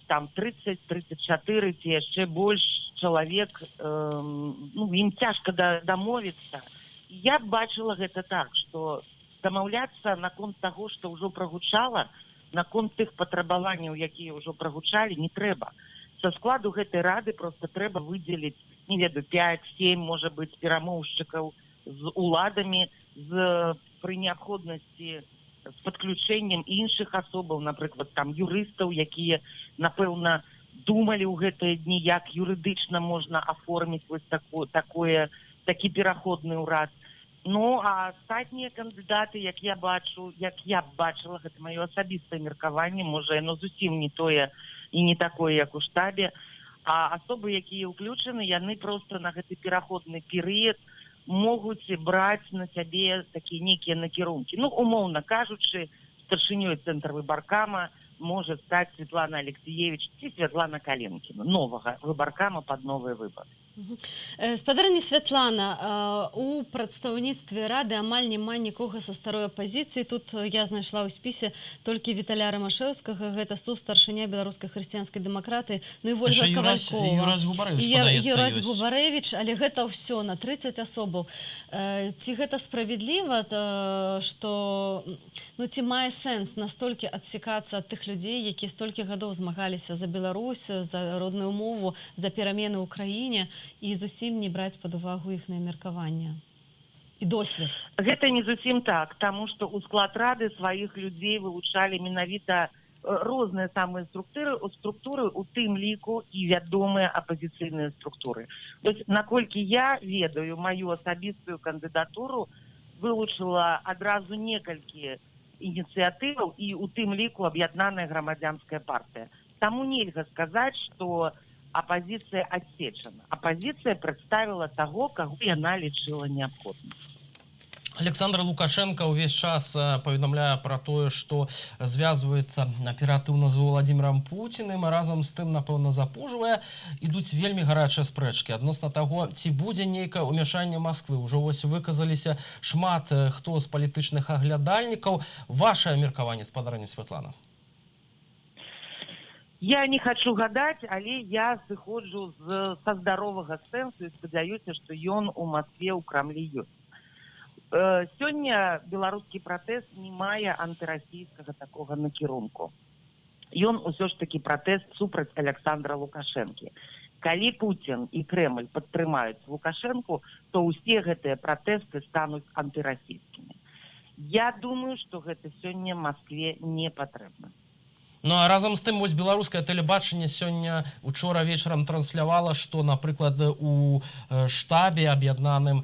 там 30-34 ці яшчэ больш чалавек, ну, ім цяжка дамовіцца. Я б бачыла гэта так, што дамаўляцца наконт таго, што ўжо прагучала, наконт тых патрабаванняў, якія ўжо прагучалі, не трэба. Са складу гэтай рады проста трэба выдзеліць, не ведаю, 5-7, можа быць, перамоўшчыкаў з уладамі, пры неабходнасці з падключэннем іншых асобаў, напрыклад, там юрыстаў, якія, напэўна, думалі ў гэтыя дні, як юрыдычна можна аформіць вось такі пераходны ўрад. Ну, а астатнія кандыдаты, як я б бачыла, гэта маё асабістае меркаванне, можа, яно зусім не тое і не такое, як у штабе, а асобы, якія ўключаны, яны проста на гэты пераходны перыяд могуць браць на сябе такія нейкія накірункі. Ну, умоўна кажучы, старшынёй цэнтр выбаркама можа стаць Светлана Алексеевич ці Святлана Каленкіна, новага выбаркама пад новыя выбары. Спадарня Святлана, у прадстаўніцтве рады амаль няма нікога са старой апазіцыі. Тут я знайшла ў спісе толькі Віталя Рамашэўскага, гэта старшыня беларускай хрысціянскай дэмакраты, ну і Вольга Кавалькова. Юрась Губарэвіч, але гэта ўсё на 30 асобаў. Ці гэта справядліва, што, ну, ці мае сэнс настолькі адсекацца ад тых людзей, якія столькі гадоў змагаліся за Беларусю, за родную мову, за перамены ў краіне, і зусім не браць пад увагу іхнае меркаванне і досвед? Гэта не зусім так, таму што ў склад рады сваіх людзей вылучалі менавіта розныя самыя структуры, у тым ліку і вядомыя апазіцыйныя структуры. То есть, наколькі я ведаю, маю асабістую кандыдатуру вылучыла адразу некалькі ініцыятываў і у тым ліку аб'яднаная грамадзянская партыя. Таму нельга сказаць, што апозиция отсечена. Оппозиция представила того, кого яна лічыла неабходным. Александр Лукашенко увесь час паведамляе пра тое, што звязваецца аператыўна з Владимиром Путиным, а разам з тым, напэўна, запужвае. Ідуць вельмі гарачыя спрэчкі адносна таго, ці будзе нейкае ўмяшанне Масквы. Ужо вось выказаліся шмат хто з палітычных аглядальнікаў. Вашае меркаванне, спадарня Святлана? Я не хочу гадаць, але я сыходжу са здаровага сэнсу і спадзяюся, што ён у Маскве, у Крамлі ёсць. Сёння беларускі пратэст не мае антырасійскага такога накірунку. Ён усё ж такі пратэст супраць Александра Лукашэнкі. Калі Путін і Кремль падтрымаюць Лукашэнку, то ўсе гэтыя пратэсты стануць антырасійскімі. Я думаю, што гэта сёння Маскве не патрэбна. Ну, а разам з тым, вось беларускае тэлебачанне сёння учора вечарам транслявала, што, напрыклад, у штабе аб'яднаным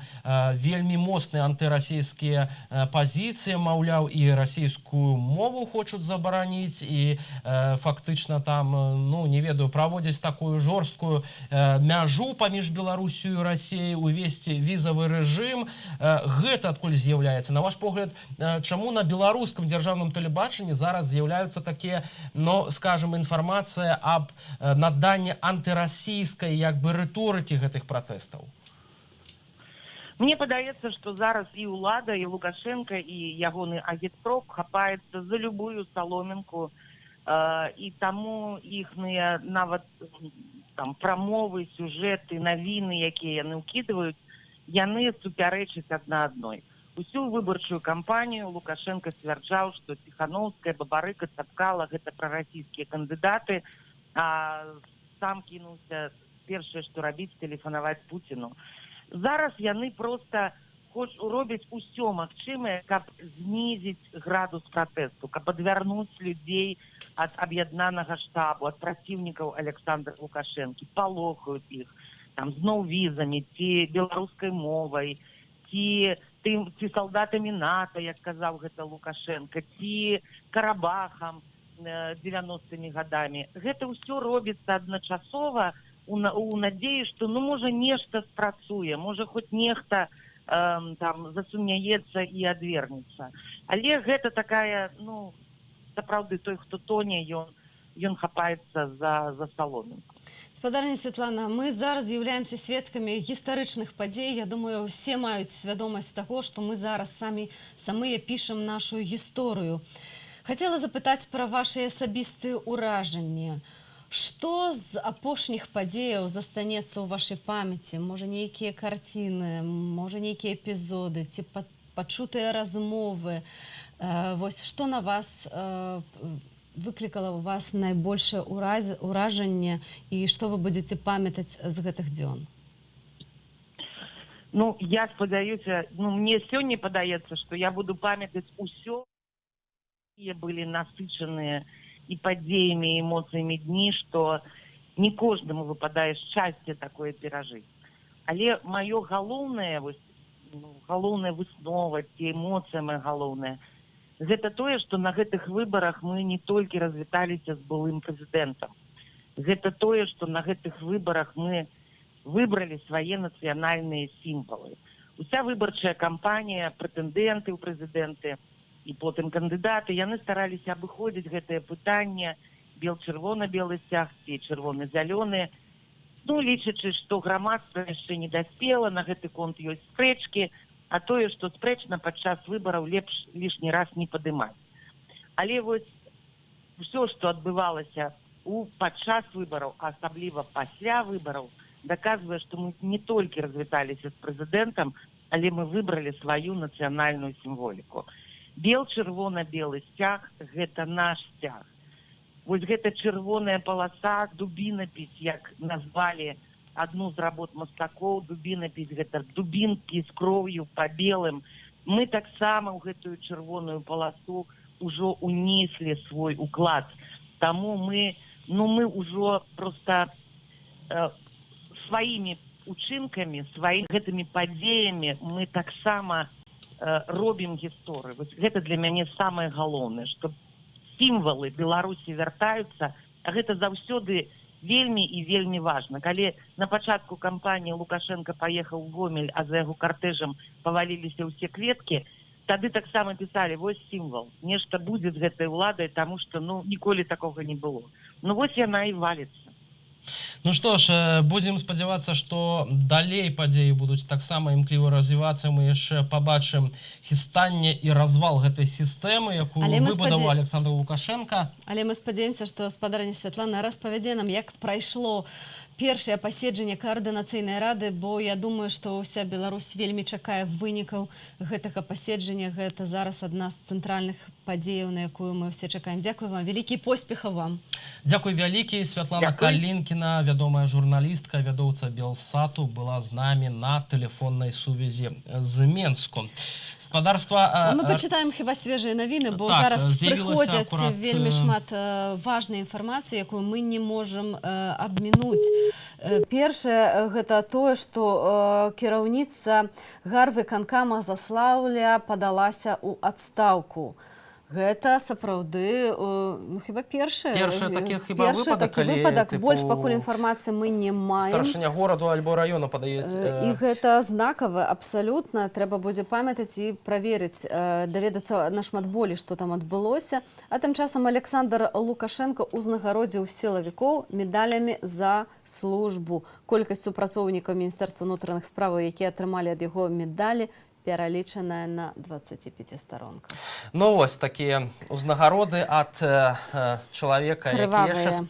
вельмі моцныя антырасійскія пазіцыі, маўляў, і расійскую мову хочуць забараніць, і фактычна там, ну, не ведаю, праводзяць такую жорсткую мяжу паміж Беларусю і Расіяй, увесці візавы рэжым. Гэта адкуль з'яўляецца? На ваш погляд, чаму на беларускам дзяржаўным тэлебачанні зараз з'яўляюцца такія, но, скажем, інфармацыя аб наданні антырасійскай як бы рыторыкі гэтых пратэстаў? Мне падаецца, што зараз і ўлада, і Лукашенко, і ягоны агітпроп хапаецца за любую саломінку, і таму іхныя нават там прамовы, сюжэты, навіны, якія яны ўкідваюць, яны супярэчаць адна адной. Усю выбарчую кампанію Лукашенко сцвярджаў, што Ціхановская, Бабарыка, Цапкала — гэта прарасійскія кандыдаты, а сам кінуўся першае, што рабіць, тэлефанаваць Пуціну. Зараз яны проста робяць усё магчымае, каб знізіць градус пратэсту, каб адвярнуць людзей ад аб'яднанага штабу, ад праціўнікаў Александра Лукашэнкі, палохаюць іх там зноў візамі, ці беларускай мовай, ці салдатамі НАТО, як казаў гэта Лукашенко, ці Карабахам 90-мі гадамі. Гэта ўсё робіцца адначасова у надзеі, што, ну, можа, нешта спрацуе, можа, хоць нехта там засумняецца і адвернецца. Але гэта такая, ну, сапраўды, той, хто тоне, ён хапаецца за саломінку. Спадарня Святлана, мы зараз з'яўляемся сведкамі гістарычных падзей. Я думаю, усе маюць свядомасць таго, што мы зараз самыя пішам нашу гісторыю. Хацела запытаць пра вашыя асабістыя ўражанні. Што з апошніх падзеяў застанецца ў вашай памяці? Можа, нейкія карціны, можа, нейкія эпізоды, ці пачутыя размовы? Вось што на вас выклікала ў вас найбольшае ўражанне і што вы будзеце памятаць з гэтых дзён? Ну, я спадзяюся, мне сёння падаецца, што я буду памятаць усё, якія былі насычаныя і падзеямі, і эмоцыямі дні, што не кожнаму выпадае шчасце такое перажыць. Але маё галоўнае, галоўная выснова, ці эмоцыя моя галоўная, гэта тое, што на гэтых выбарах мы не толькі развіталіся з былым прэзідэнтам. Гэта тое, што на гэтых выбарах мы выбралі свае нацыянальныя сімвалы. Уся выбарчая кампанія, прэтэндэнты ў прэзідэнты, і потым кандыдаты, яны стараліся абыходзіць гэтае пытанне бел-чырвона-белы сцяг ці чырвона-зялёны, лічачы, што грамадства яшчэ не даспела, на гэты конт ёсць спрэчкі, а тое, што спрэчна падчас выбараў лепш лішні раз не падымаць. Але вось усё, што адбывалася падчас выбараў, асабліва пасля выбараў, даказвае, што мы не толькі развіталіся з прэзідэнтам, але мы выбралі сваю нацыянальную сімволіку. Бел-чырвона-белы сцяг – гэта наш сцяг. Вось гэта чырвоная паласа, дубінапіс, як назвалі адну з работ мастакоў, дубінапіс, гэта дубінкі з кроўю па белым. Мы таксама ў гэтую чырвоную паласу ўжо унеслі свой уклад. Таму мы ўжо проста сваімі учынкамі, гэтымі падзеямі мы таксама робім гісторыю. Гэта для мяне самае галоўнае, што сімвалы Беларусі вяртаюцца, а гэта заўсёды вельмі і вельмі важна. Калі на пачатку кампаніі Лукашенко паехаў у Гомель, а за яго картэжам паваліліся ўсе кветкі, тады таксама пісалі, вось сімвал, нешта будзе з гэтай уладай, таму што ніколі такога не было. Вось яна і валіцца. Ну што ж, будзем спадзявацца, што далей падзеі будуць таксама імкліва развівацца. Мы яшчэ пабачым хістанне і развал гэтай сістэмы, якую выбудаваў Александр Лукашенко. Але мы спадзяемся, што спадарня Святлана распавядзе нам, як прайшло першае паседжанне каардынацыйнай рады, бо я думаю, што ўся Беларусь вельмі чакае вынікаў гэтага паседжання. Гэта зараз адна з цэнтральных падзеяў, на якую мы ўсе чакаем. Дзякуй вам, вялікі поспехаў вам. Дзякуй вялікі. Святлана Калінкіна, вядомая журналістка, вядоўца Белсату, была з намі на тэлефоннай сувязі з Менску. Спадарства... Мы пачытаем хіба свежыя навіны, бо зараз прыходзяць вельмі шмат важнай інфармацыі, якую мы не можам абмінуць. Першае, гэта тое, што кіраўніца гарвыканкама Заслаўля падалася ў адстаўку. Гэта сапраўды, хіба першы выпадак, больш пакуль інфармацыі мы не маем. Старшыня гораду альбо раёна падаецца. І гэта знакава, абсалютна. Трэба будзе памятаць і праверыць, даведацца нашмат болей, што там адбылося. А тым часам Александр Лукашенко узнагародзіў сілавікоў медалямі за службу. Колькасць супрацоўнікаў Міністэрства ўнутраных справаў, якія атрымалі ад яго медалі, пералічаная на 25 старонках. Ну вось такія ўзнагароды ад чалавека, які яшчэ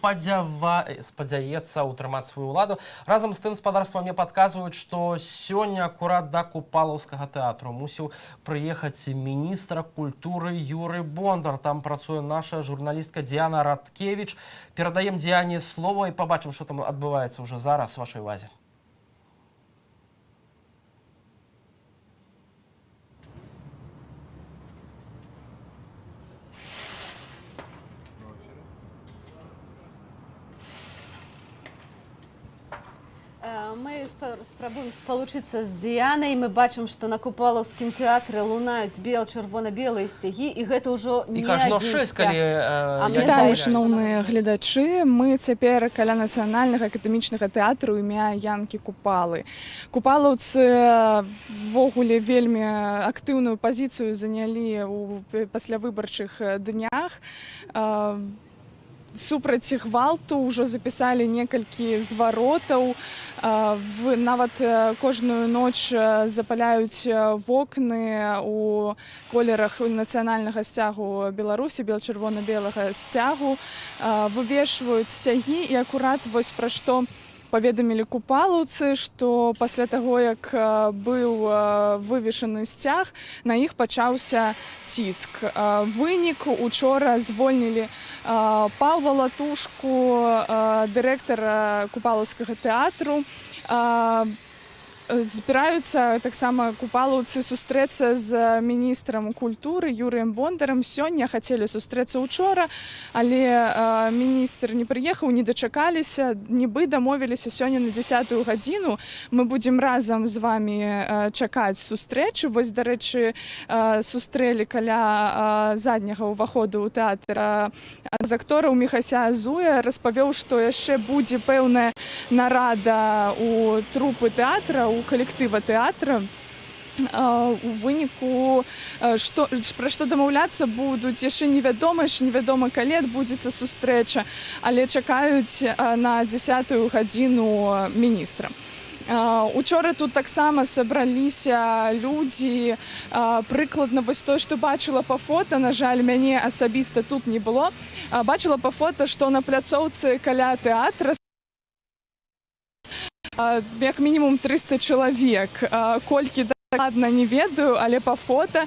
спадзяецца ўтрымаць сваю ўладу. Разам з тым, спадарства, мне падказваюць, што сёння акурат да Купалаўскага тэатру мусіў прыехаць міністр культуры Юрый Бондар. Там працуе наша журналістка Діана Радкевіч. Перадаем Діане слова і пабачым, што там адбываецца ўжо зараз у вашай увазе. Мы спрабуем спалучыцца з Діянай. Мы бачым, што на Купалаўскім тэатры лунаюць бел-чырвона-белыя сцягі, і гэта ўжо не адзін сцяг. Вітаю, шановныя гледачы. Мы цяпер каля нацыянальнага акадэмічнага тэатру імя Янкі Купалы. Купалаўцы ввогуле вельмі актыўную пазіцыю занялі ў паслявыбарчых днях. супраць гвалту ўжо запісалі некалькі зваротаў. Нават кожную ноч запаляюць вокны у колерах нацыянальнага сцягу Беларусі, бел-чырвона-белага сцягу, вывешваюць сцягі, і акурат вось пра што паведамілі купалаўцы, што пасля таго, як быў вывешаны сцяг, на іх пачаўся ціск. Вынік учора звольнілі Паўла Латушку, дырэктара купалаўскага тэатру. Збіраюцца таксама купалаўцы сустрэцца з міністрам культуры Юрыем Бондарам. Сёння хацелі сустрэцца учора, але міністр не прыехаў, не дачакаліся. Нібы дамовіліся сёння на 10-ю гадзіну. Мы будзем разам з вамі чакаць сустрэчы. Вось, дарэчы, сустрэлі каля задняга ўваходу ў тэатр з актораў Міхася Азуя. Распавёў, што яшчэ будзе пэўная нарада ў трупы тэатра, у калектыва тэатра. У выніку, пра што дамаўляцца будуць, яшчэ невядома, калі адбудзецца сустрэча, але чакаюць на 10-ю гадзіну міністра. Учора тут таксама сабраліся людзі, прыкладна вось тое, што бачыла па фота, на жаль, мяне асабіста тут не было, бачыла па фота, што на пляцоўцы каля тэатра як мінімум 300 чалавек. Колькі дакладна не ведаю, але па фота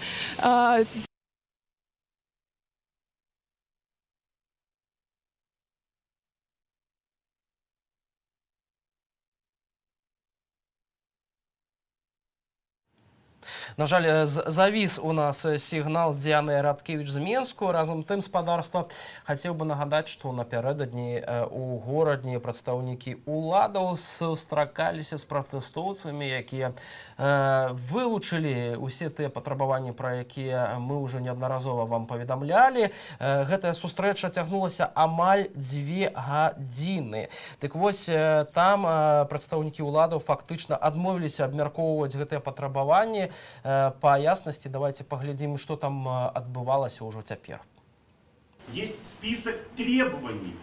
На жаль, завіс у нас сігнал з Діанай Радкевіч з Менску. Разам тым, спадарства, хацеў бы нагадаць, што напярэдадні у горадні прадстаўнікі ўладаў сустракаліся з пратэстоўцамі, якія вылучылі усе тыя патрабаванні, пра якія мы ўжо неаднаразова вам паведамлялі. Гэтая сустрэча цягнулася амаль 2 гадзіны. Дык вось, там прадстаўнікі ўладаў фактычна адмовіліся абмяркоўваць гэтыя патрабаванні. По ясности давайте поглядим, что там отбывалось уже теперь. Есть список требований.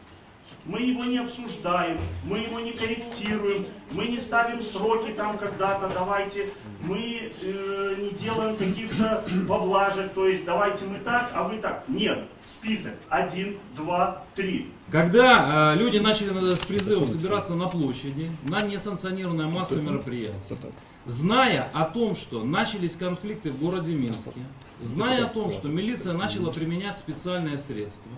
Мы его не обсуждаем, мы его не корректируем, мы не ставим сроки там когда-то, давайте, мы не делаем каких-то поблажек, то есть давайте мы так, а вы так. Нет, список 1, 2, 3. Когда люди начали с призывом собираться на площади, на несанкционированное массовое мероприятие, зная о том, что начались конфликты в городе Минске, зная о том, что милиция начала применять специальные средства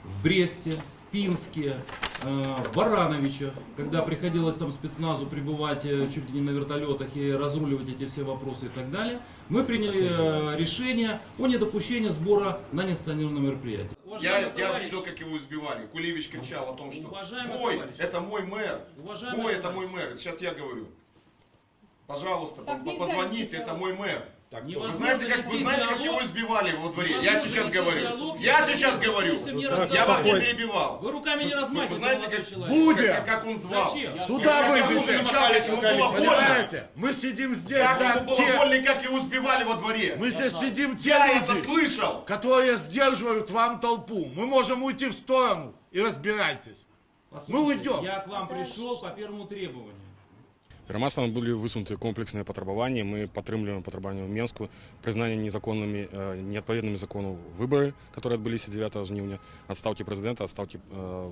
в Бресте, в Пинске, в Барановичах, когда приходилось там спецназу прибывать чуть ли не на вертолетах и разруливать эти все вопросы и так далее, мы приняли решение о недопущении сбора на несанкционированное мероприятие. Я видел, как его избивали. Кулевич кричал о том, что «Ой, это мой мэр! Ой, это мой мэр!» Сейчас я говорю. Пожалуйста, позвоните, это мой мэр. Вы знаете, как его избивали во дворе? Я сейчас говорю. Я вас не перебивал. Вы руками не размахиваете. Вы знаете, как он звал? Туда выйдите. Мы сидим здесь. Как ему было больно, как его избивали во дворе. Мы здесь сидим те Я люди, это слышал. которые сдерживают вам толпу. Мы можем уйти в сторону и разбирайтесь. Мы уйдем. Я к вам пришел по первому требованию. Перамаслам были высунуты комплексные патрабаванні. Мы падтрымліваем патрабаванні ў Менску, прызнанне незаконнымі, неадпаведнымі закону выборы, которые отбылись 9 жніўня, адстаўкі прэзідэнта, адстаўкі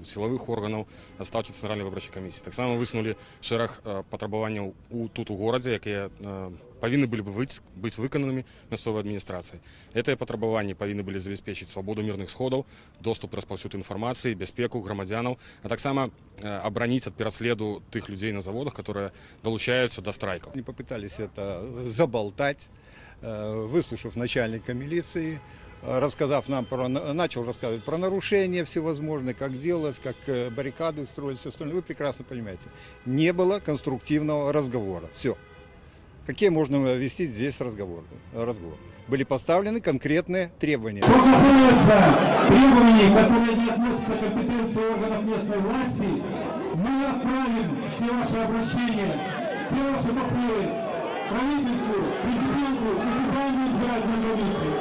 сілавых органаў, адстаўкі Цэнтральнай выбарчай камісіі. Таксама высунули шэраг патрабаванняў тут у горадзе, якія павінны былі бы быць выкананымі мясцовай адміністрацыяй. Гэтыя патрабаванні павінны былі забяспечыць свабоду мірных сходаў, доступ распаўсюд інфармацыі, бяспеку грамадзянаў, а таксама абараніць ад пераследу тых людзей на заводах, которые долучаются до страйков. Они попытались это заболтать, выслушав начальника милиции, начал рассказывать про нарушения всевозможные, как делалось, как баррикады строились, все остальное. Вы прекрасно понимаете, не было конструктивного разговора. Все. Какие можно вести здесь разговоры? Были поставлены конкретные требования. Что касается требований, которые не относятся к компетенции органов местной власти, мы отправим все ваши обращения, все ваши посылы правительству, президенту и Центральной избирательной комиссии.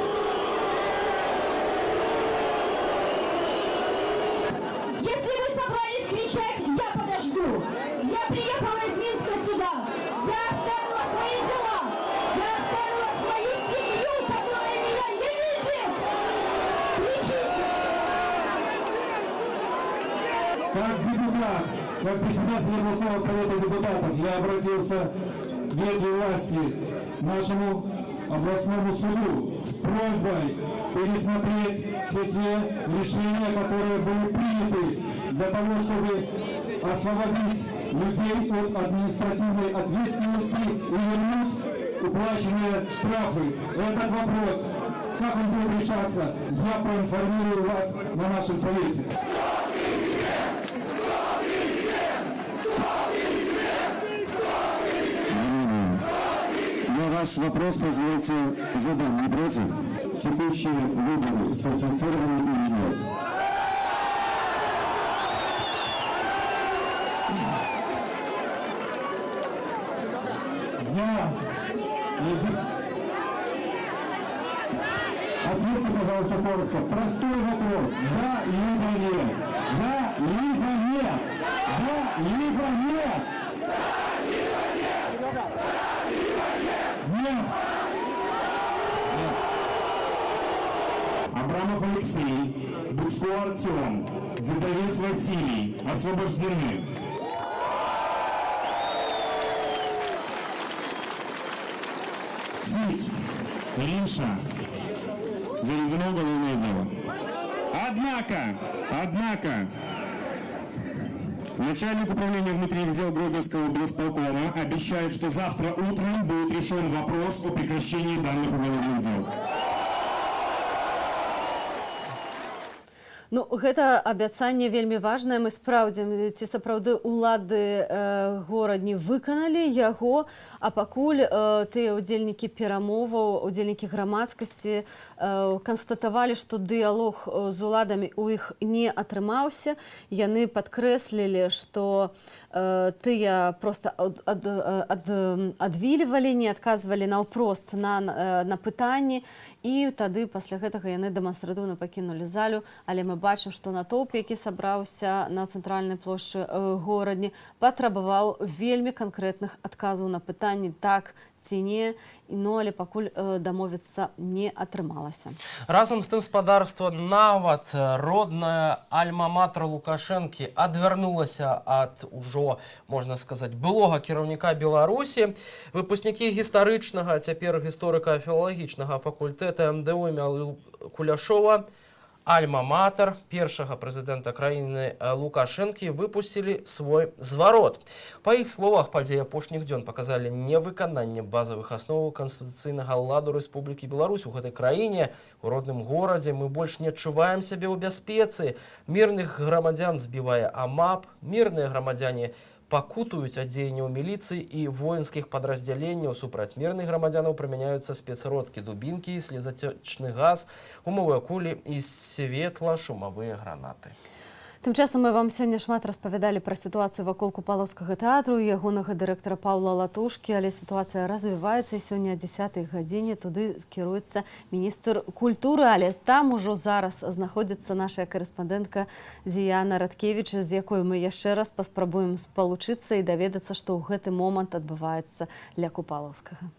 как депутат, как председатель областного совета депутатов, я обратился к ветви власти, нашему областному суду с просьбой пересмотреть все те решения, которые были приняты для того, чтобы освободить людей от административной ответственности и вернуть уплаченные штрафы. Этот вопрос, как он будет решаться, я проинформирую вас на нашем совете. Я ваш вопрос, позвольте, задам. Не против? Текущие выборы сфальсифицированы или нет? Ответьте, пожалуйста, коротко. Простой вопрос. Да, либо нет. Да, либо нет. Да, либо нет. Нет. Абрамов Алексей, Буцко Артем, Дедовец Василий освобождены. Цик, Риша, заведено уголовное дело. Однако, начальник управления внутренних дел Гродненского облсполкома обещает, что завтра утром будет решен вопрос о прекращении данных уголовных дел. Ну, гэта абяцанне вельмі важнае. Мы спраўдзім, ці сапраўды ўлады горадні выканалі яго, а пакуль тыя ўдзельнікі перамоваў, удзельнікі грамадскасці канстатавалі, што дыялог з уладамі ў іх не атрымаўся. Яны падкрэслілі, што тыя проста адвільвалі, не адказвалі наўпрост на пытанні, і тады пасля гэтага яны дэманстратыўна пакінулі залю, але мы бачым, што натоўп, які сабраўся на цэнтральнай плошчы горадні, патрабаваў вельмі канкрэтных адказаў на пытанні так ці не, але пакуль дамовіцца не атрымалася. Разам з тым спадарства нават родная альма-матэр Лукашэнкі адвярнулася ад ужо, можна сказаць, былога кіраўніка Беларусі. Выпускнікі гістарычнага, цяпер гісторыка-філалагічнага факультэта МДУ імя Куляшова, альма-матэр першага прэзідэнта краіны Лукашэнкі выпусцілі свой зварот. Па іх словах, падзеі апошніх дзён паказалі невыкананне базавых асноваў канстытуцыйнага ладу Рэспублікі Беларусь у гэтай краіне. У родным горадзе мы больш не адчуваем сябе ў бяспецы. Мірных грамадзян збівае АМАП, мірныя грамадзяне пакутуюць ад дзеянняў міліцыі і воінскіх падраздзяленняў. Супраць мірных грамадзянаў прымяняюцца спецродкі, дубінкі, слезатечны газ, гумовыя кулі і светла-шумавыя гранаты. Тым часам мы вам сёння шмат распавядалі пра сітуацыю вакол Купалаўскага тэатру і ягонага дырэктара Паўла Латушкі, але сітуацыя развіваецца, і сёння о 10-й гадзіне туды кіруецца міністр культуры, але там ужо зараз знаходзіцца наша карэспандэнтка Дыяна Радкевіч, з якой мы яшчэ раз паспрабуем спалучыцца і даведацца, што ў гэты момант адбываецца ля Купалаўскага.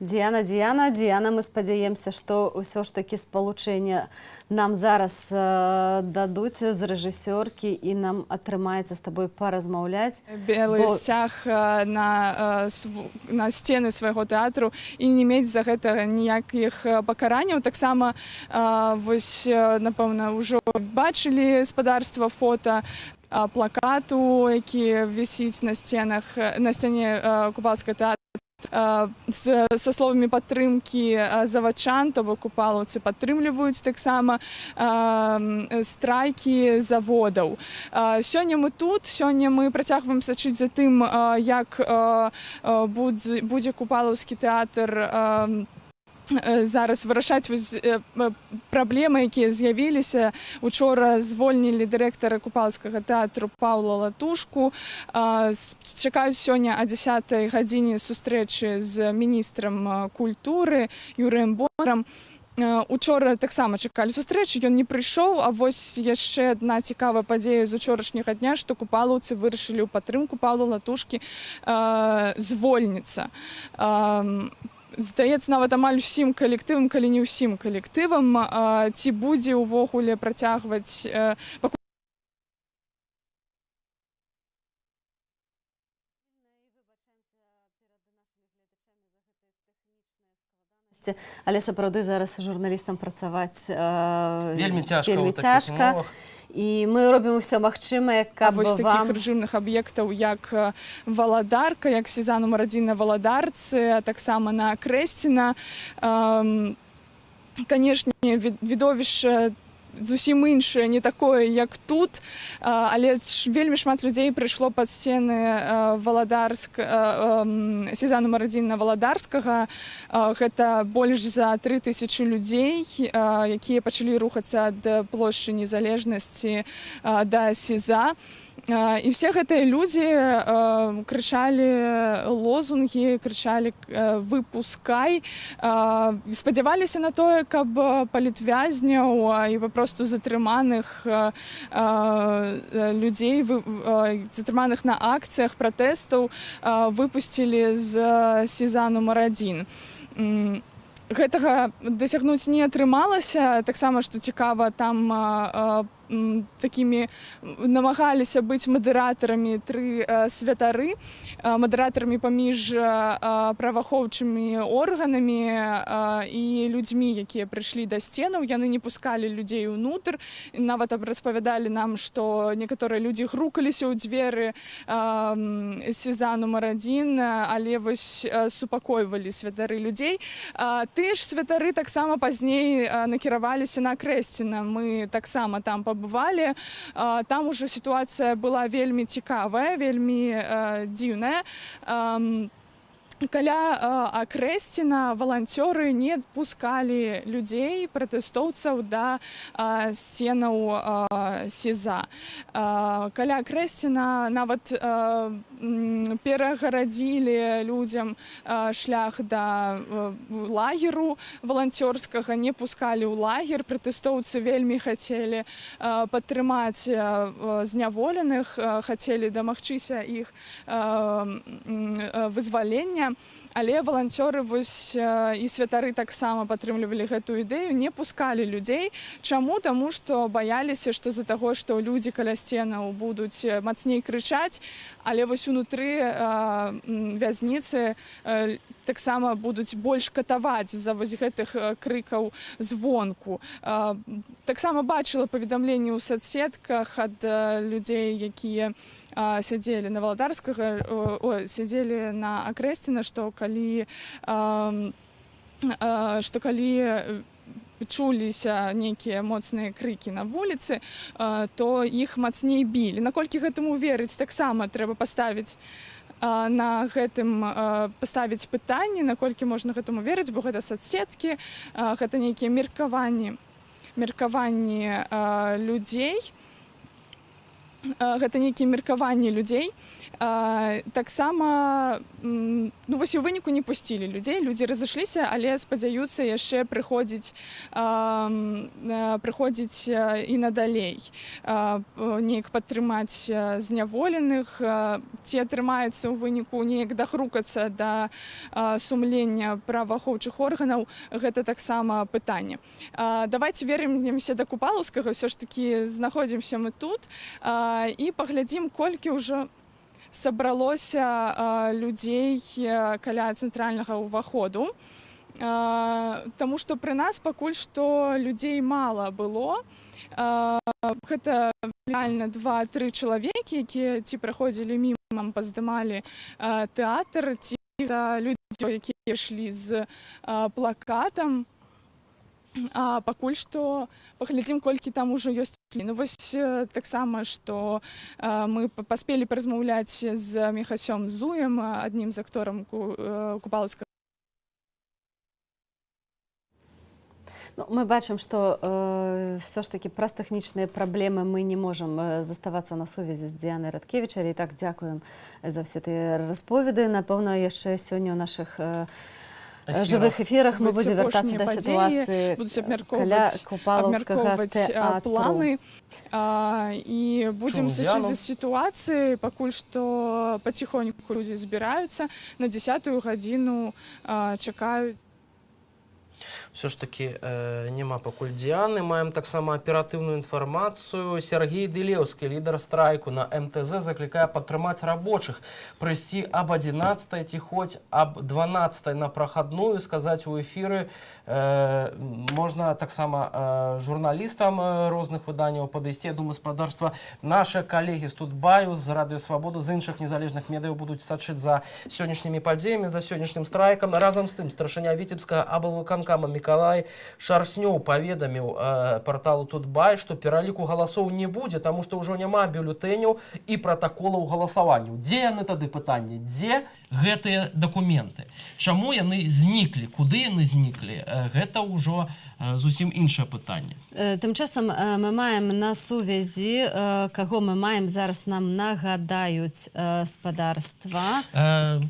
Діана, мы спадзяемся, што ўсё ж такі спалучэнне нам зараз дадуць з рэжысёркі і нам атрымаецца з табой паразмаўляць. Белы сцяг на сцены свайго тэатру і не мець за гэта ніякіх пакаранняў. Таксама, вось, напэўна, ўжо бачылі спадарства фота плакату, які вісіць на сцяне Купалаўскага тэатра, са словамі падтрымкі завадчан, то бок купалаўцы падтрымліваюць таксама страйкі заводаў. Сёння мы тут, сёння мы працягваем сачыць за тым, як будзе Купалаўскі тэатр зараз вырашаць праблемы, якія з'явіліся. Учора звольнілі дырэктара Купалаўскага тэатру Паўла Латушку. Чакаюць сёння о 10-й гадзіне сустрэчы з міністрам культуры Юрыем Бондарам. Учора таксама чакалі сустрэчы, ён не прыйшоў, а вось яшчэ адна цікавая падзея з учорашняга дня, што купалаўцы вырашылі ў падтрымку Паўла Латушкі звольніцца. здаецца, нават амаль усім калектывам, калі не ўсім калектывам, ці будзе ўвогуле працягваць але сапраўды зараз журналістам працаваць вельмі цяжка вельмі ў такіх цяжка. умовах. І мы робім усё магчымае, каб вось такіх вам... рэжымных аб'ектаў, як Валадарка, як сеза нумар 1 на Валадарцы, а таксама на Крэсціна. Канешне, відовішча зусім іншае, не такое, як тут, але вельмі шмат людзей прыйшло пад сцены сеза нумар 1 на Валадарскага. Гэта больш за 3000 людзей, якія пачалі рухацца ад плошчы Незалежнасці да сеза. І все гэтыя людзі крычалі лозунгі, крычалі «выпускай», спадзяваліся на тое, каб палітвязняў і папросту затрыманых людзей, затрыманых на акцыях пратэстаў выпусцілі з сеза нумар 1. Гэтага дасягнуць не атрымалася. Таксама, што цікава, там такімі намагаліся быць мадэратарамі 3 святары, мадэратарамі паміж праваахоўчымі органамі і людзьмі, якія прыйшлі да сценаў. Яны не пускалі людзей унутр. Нават распавядалі нам, што некаторыя людзі грукаліся ў дзверы сеза нумар 1, але вось супакойвалі святары людзей. Тыя ж святары таксама пазней накіраваліся на Крэсціна. Мы таксама там побывали. Там уже ситуация была вельмі цікавая, вельмі дзіўная. Каля Крэсціна валанцёры не пускалі людзей, пратэстоўцаў да сценаў сеза. Каля Крэсціна нават перагарадзілі людзям шлях да лагеру валанцёрскага, не пускалі ў лагер. Пратэстоўцы вельмі хацелі падтрымаць зняволеных, хацелі дамагчыся іх вызвалення. Але валанцёры і святары таксама падтрымлівалі гэтую ідэю, не пускалі людзей. Чаму? Таму што баяліся, што з-за таго, што людзі каля сценаў будуць мацней крычаць, але вось унутры вязніцы таксама будуць больш катаваць з-за вось гэтых крыкаў звонку. Таксама бачыла паведамленні ў соцсетках ад людзей, якія сядзелі на Валадарскага, сядзелі на Крэсціна, што калі чуліся нейкія моцныя крыкі на вуліцы, то іх мацней білі. Наколькі гэтаму верыць, таксама трэба паставіць пытанне, наколькі можна гэтаму верыць, бо гэта соцсеткі, гэта нейкія меркаванні людзей. Гэта нейкія меркаванні людзей. Таксама вось у выніку не пусцілі людзей, людзі разышліся, але спадзяюцца яшчэ прыходзіць і надалей, неяк падтрымаць зняволеных. Ці атрымаецца ў выніку неяк дагрукацца да сумлення праваахоўчых органаў, гэта таксама пытанне. Давайце вернемся да Купалаўскага, ўсё ж такі знаходзімся мы тут і паглядзім, колькі ўжо сабралося людзей каля цэнтральнага ўваходу. Таму што пры нас пакуль што людзей мала было. Гэта реально 2-3 чалавекі, якія ці праходзілі міма, паздымалі тэатр, ці людзі, якія ішлі з плакатам. Пакуль што паглядзім, колькі там ужо ёсць. Вось таксама, што мы паспелі паразмаўляць з Міхасём Зуем, аднім з акторам Купалаўскага. Мы бачым, што все ж таки праз тэхнічныя праблемы мы не можам заставацца на сувязі з Дыянай Радкевіч, але і так дзякуем за ўсе тыя расповеды. Напэўна, яшчэ сёння ў нашых жывых эфірах мы будзем вяртацца да сітуацыі будуць каля Купалаўскага абмяркоўваць тэатру. планы і будзем Чому, сачыць Діана? за сітуацыяй, пакуль што паціхоньку людзі збіраюцца, на 10-ю гадзіну чакаюць. Все ж таки няма пакуль Діаны. Маем таксама аператыўную інфармацыю. Сергей Дылеўскі, лідар страйку на МТЗ, заклікае падтрымаць рабочых, прыйсці аб 11 ці хоць аб 12 на прахадную, сказаць у эфіры. Можна таксама журналістам розных выданняў падысці. Я думаю, спадарства нашы калегі з Тутбаю, з Радыё Свабоду, з іншых незалежных медыяў будуць сачыць за сённяшнімі падзеямі, за сённяшнім страйкам. Разам з тым, старшыня Віцебскага аблвыканкама Мікалай Шарснёў паведаміў парталу Тутбай, што пераліку галасоў не будзе, таму што ўжо няма бюлетэняў і пратаколаў галасаванняў. Дзе яны тады, пытанне? Дзе гэтыя дакументы? Чаму яны зніклі? Куды яны зніклі? Гэта ўжо зусім іншае пытанне. Тым часам мы маем на сувязі, каго мы маем зараз, нам нагадаюць спадарства.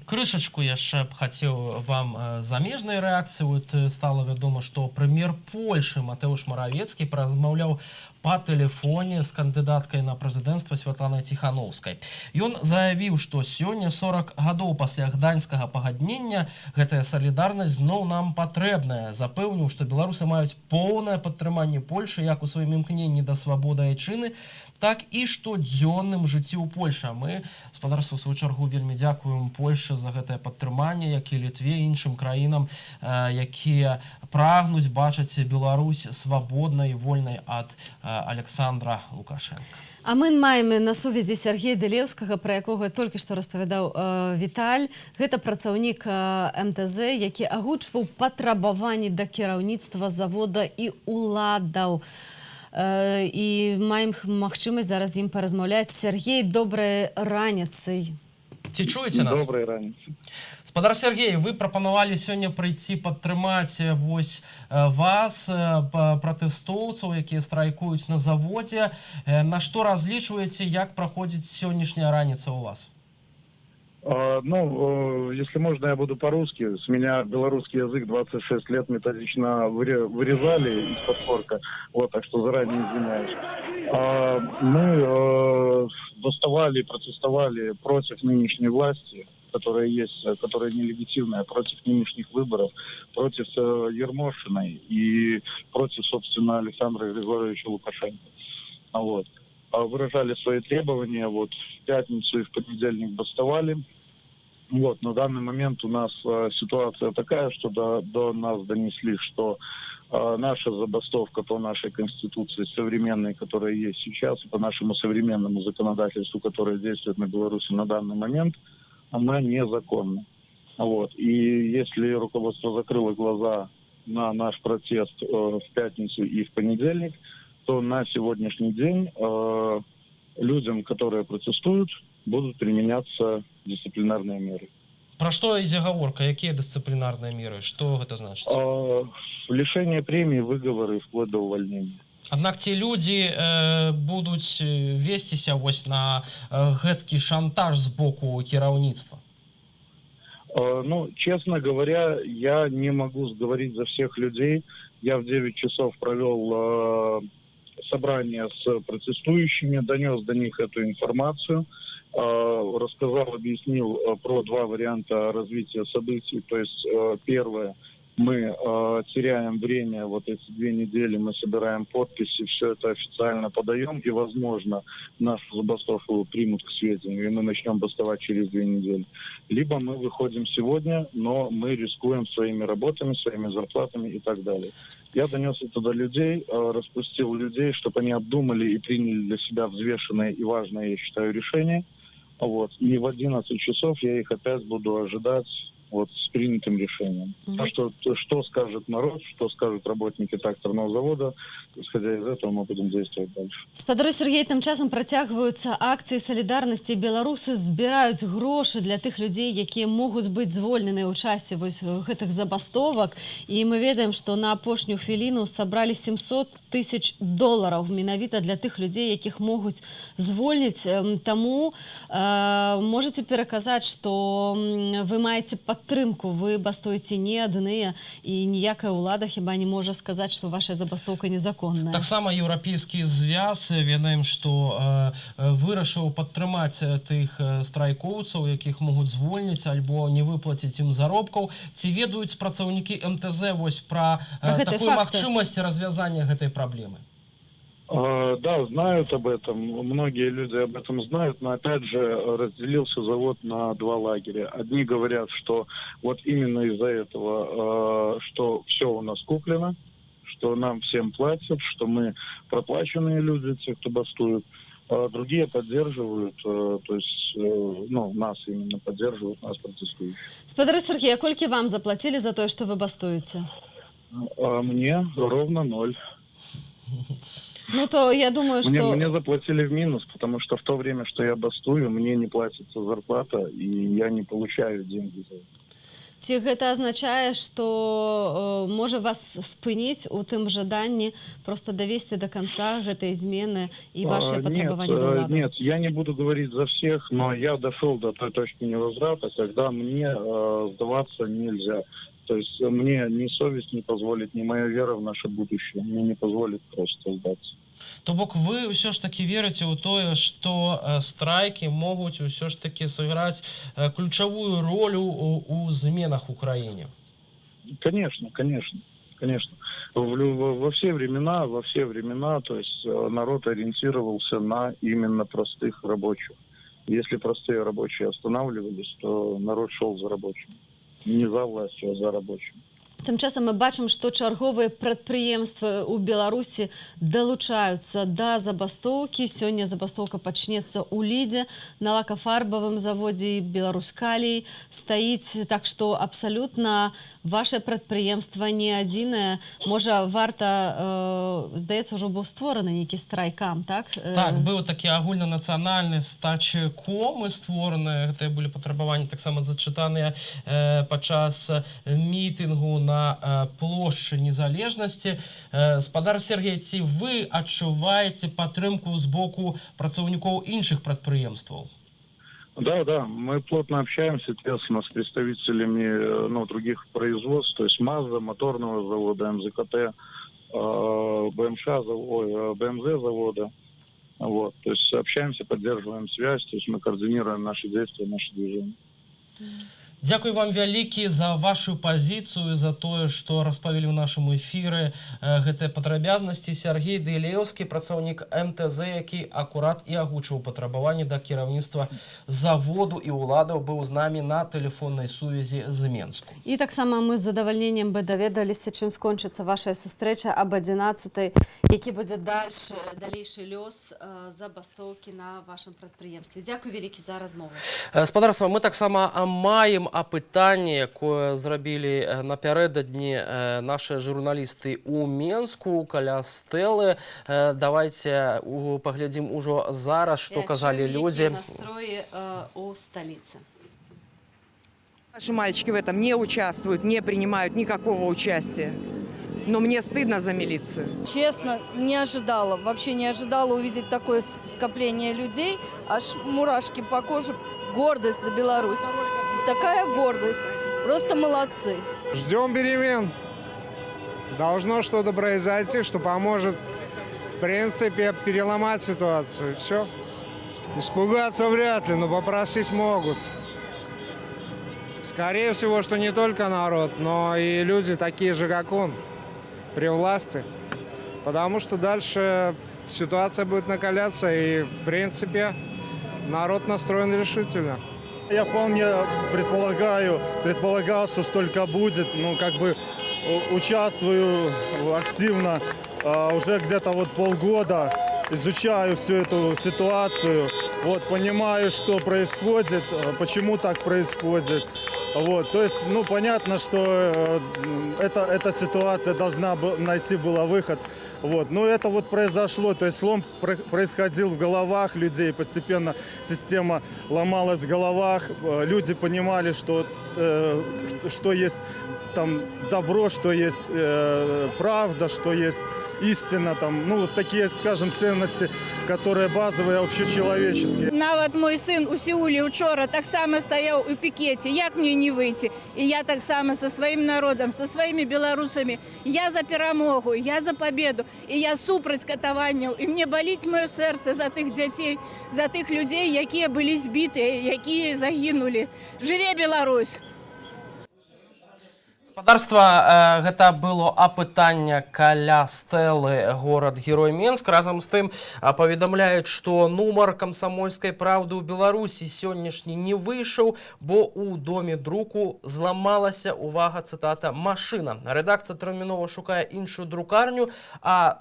Крышачку яшчэ б хацеў вам замежнай рэакцыі. Вот стала вядома, што прэм'ер Польшы Матэуш Маравецкі паразмаўляў па тэлефоне з кандыдаткай на прэзідэнцтва Святланай Ціханаўскай. Ён заявіў, што сёння 40 гадоў пасля гданьскага пагаднення гэтая салідарнасць зноў нам патрэбная. Запэўніў, што беларусы маюць поўнае падтрыманне Польшы як у сваім імкненні да свабоды айчыны, так і штодзённым жыцці ў Польшы. Мы, спадарства, у сваю чаргу, вельмі дзякуем Польшы за гэтае падтрыманне, як і Літве, іншым краінам, якія прагнуць бачыць Беларусь свабоднай і вольнай ад Александра Лукашенка. А мы маем на сувязі Сергея Дылеўскага, пра якога толькі што распавядаў Віталь. Гэта працаўнік МТЗ, які агучваў патрабаванні да кіраўніцтва завода і уладаў. І маем магчымасць зараз з ім паразмаўляць. Сергей, добрай раніцай. Ці чуеце нас? Добрай раніцы. Спадар Сергей, вы прапанавалі сёння прыйсці падтрымаць вось вас, пратэстоўцаў, якія страйкуюць на заводзе. На што разлічваеце, як праходзіць сённяшняя раніца у вас? Если можно, я буду по-русски. С меня белорусский язык 26 лет методично вырезали из подпорка. Вот, так что заранее извиняюсь. Мы восставали, протестовали против нынешней власти, которая есть, которая нелегитимная, против нынешних выборов, против Ермошиной и против, собственно, Александра Григорьевича Лукашенко. Вот. Выражали свои требования, вот, в пятницу и в понедельник бастовали. Вот, на данный момент у нас ситуация такая, что до нас донесли, что наша забастовка по нашей конституции современной, которая есть сейчас, и по нашему современному законодательству, которое действует на Беларуси на данный момент, она незаконна. Вот. И если руководство закрыло глаза на наш протест в пятницу и в понедельник, то на сегодняшний день людям, которые протестуют, будут применяться дисциплинарные меры. Про что ідзе гаворка? Якія дисциплинарные меры? Что это значит? Лишение премии, выговоры, вплоть до увольнения. Аднак ці людзі будуць весціся вось на гэткі шантаж з боку кіраўніцтва? Честно говоря, я не могу говорить за всех людей. Я в 9 часов провел собрание с протестующими, донес до них эту информацию, рассказал, объяснил про 2 варианта развития событий. То есть первое, мы теряем время, вот эти 2 недели мы собираем подписи, все это официально подаем, и, возможно, нашу забастовку примут к сведению, и мы начнем бастовать через 2 недели. Либо мы выходим сегодня, но мы рискуем своими работами, своими зарплатами и так далее. Я донес это до людей, распустил людей, чтобы они обдумали и приняли для себя взвешенное и важное, я считаю, решение. Вот. И в 11 часов я их опять буду ожидать вот с принятым решением. А что скажет народ, что скажут работники тракторного завода, исходя из этого мы будем действовать дальше. Спадару Сергей, тым часам працягваюцца акцыі салідарнасці. Беларусы збіраюць грошы для тых людзей, якія могуць быць звольненыя ў часе вось гэтых забастовак. І мы ведаем, што на апошнюю хвіліну сабралі $700 000 менавіта для тых людзей, якіх могуць звольніць. Таму можаце пераказаць, што вы маеце падтрымку падтрымку. Вы бастуеце не адныя, і ніякая ўлада хіба не можа сказаць, што ваша забастоўка незаконная. Таксама еўрапейскі звяз, ведаем, што вырашыў падтрымаць тых страйкоўцаў, якіх могуць звольніць альбо не выплаціць ім заробкаў. Ці ведаюць працаўнікі МТЗ вось пра такую магчымасць развязання гэтай праблемы? Да, знают об этом. Многие люди об этом знают, но опять же разделился завод на два лагеря. Одни говорят, что вот именно из-за этого, что все у нас куплено, что нам всем платят, что мы проплаченные люди, те, кто бастует. А другие поддерживают, то есть, нас именно поддерживают, нас протестуют. Спадар Сергей, а колькі вам заплатили за то, что вы бастуете? Мне ровно 0. Ну, то я думаю, что... Мне заплатили в минус, потому что в то время, что я бастую, мне не платится зарплата, и я не получаю деньги за это. Ці гэта азначае, што можа вас спыніць у тым жаданні просто давесці до конца гэтай змены и ваши патрабаванні да ўлады? Нет, я не буду говорить за всех, но я дошел до той точки невозврата, когда мне сдаваться нельзя. То есть мне ни совесть не позволит, ни моя вера в наше будущее мне не позволит просто сдаться. То бок вы ўсё ж таки верыце ў тое, што страйкі могуць ўсё ж таки сыграць ключавую ролю у зменах у краіне? Конечно. Во все времена, то есть народ ориентировался на именно простых рабочих. Если простые рабочие останавливались, то народ шел за рабочими. Не за властью, а за рабочими. Тым часам мы бачым, што чарговыя прадпрыемствы ў Беларусі далучаюцца да забастоўкі. Сёння забастоўка пачнецца ў Лідзе, на лакафарбавым заводзе Беларускалій стаіць, так што абсалютна ваше прадпрыемства не адзінае. Можа, варта, здаецца, ўжо быў створаны нейкі страйкам, так? Так, быў такі агульнанацыянальны стачком створаны. Гэтыя былі патрабаванні таксама зачытаныя падчас мітынгу на плошчы незалежнасці. Спадар Сергей, ці вы адчуваеце падтрымку з боку працаўнікоў іншых прадпрыемстваў? Да, мы плотно общаемся, соответственно, с представителями других производств, то есть МАЗа, моторного завода, МЗКТ, БМЗ завода. Вот, то есть общаемся, поддерживаем связь, то есть мы координируем наши действия, наши движения. Дзякуй вам вялікі за вашу пазіцыю, за тое, што распавялі ў нашым эфіры гэтыя падрабязнасці. Сергей Дылеўскі, працаўнік МТЗ, які акурат і агучыў патрабаванні да кіраўніцтва заводу і ўладаў, быў з намі на тэлефоннай сувязі з Менску. І таксама мы з задавальненнем бы даведаліся, чым скончыцца ваша сустрэча аб 11-й, які будзе далейшы лёс забастоўкі на вашым прадпрыемстве. Дзякуй вялікі за размову. Спадарства, мы таксама маем апытанне, якое зрабілі напярэдадні наши журналісты ў Менску каля стэлы. Давайте паглядзім ужо зараз, што казалі людзі. Настроі у сталіцы. Наши мальчики в этом не участвуют, не принимают никакого участия. Но мне стыдно за милицию. Честно, не ожидала, вообще не ожидала увидеть такое скопление людей. Аж мурашки по коже. Гордость за Беларусь. Такая гордость. Просто молодцы. Ждем перемен. Должно что-то произойти, что поможет, в принципе, переломать ситуацию. Все. Испугаться вряд ли, но попросить могут. Скорее всего, что не только народ, но и люди такие же, как он, при власти. Потому что дальше ситуация будет накаляться, и, в принципе, народ настроен решительно. Я вполне предполагал, что столько будет, участвую активно, уже где-то полгода, изучаю всю эту ситуацию, понимаю, что происходит, почему так происходит. То есть, понятно, что эта ситуация должна найти была выход. Но это произошло, то есть слом происходил в головах людей, постепенно система ломалась в головах, люди понимали, что есть там добро, что есть правда, что есть истина, такие, скажем, ценности, которые базовые, общечеловеческие. Нават мой сын у Сеулі учора так само стоял у пікеті. Як мне не выйти. И я так само со своим народом, со своими белорусами. Я за перемогу, я за победу. И я супраць катаванняў. І мне баліць маё сэрца за тых дзяцей, за тых людзей, якія былі збітыя, якія загінулі. Жыве Беларусь! Гаспадарства, гэта было апытанне каля стэлы горад-герой Менск. Разам з тым паведамляюць, што нумар камсамольскай праўды ў Беларусі сённяшні не выйшаў, бо ў доме друку зламалася, увага, цытата, машына. Рэдакцыя тэрмінова шукае іншую друкарню, а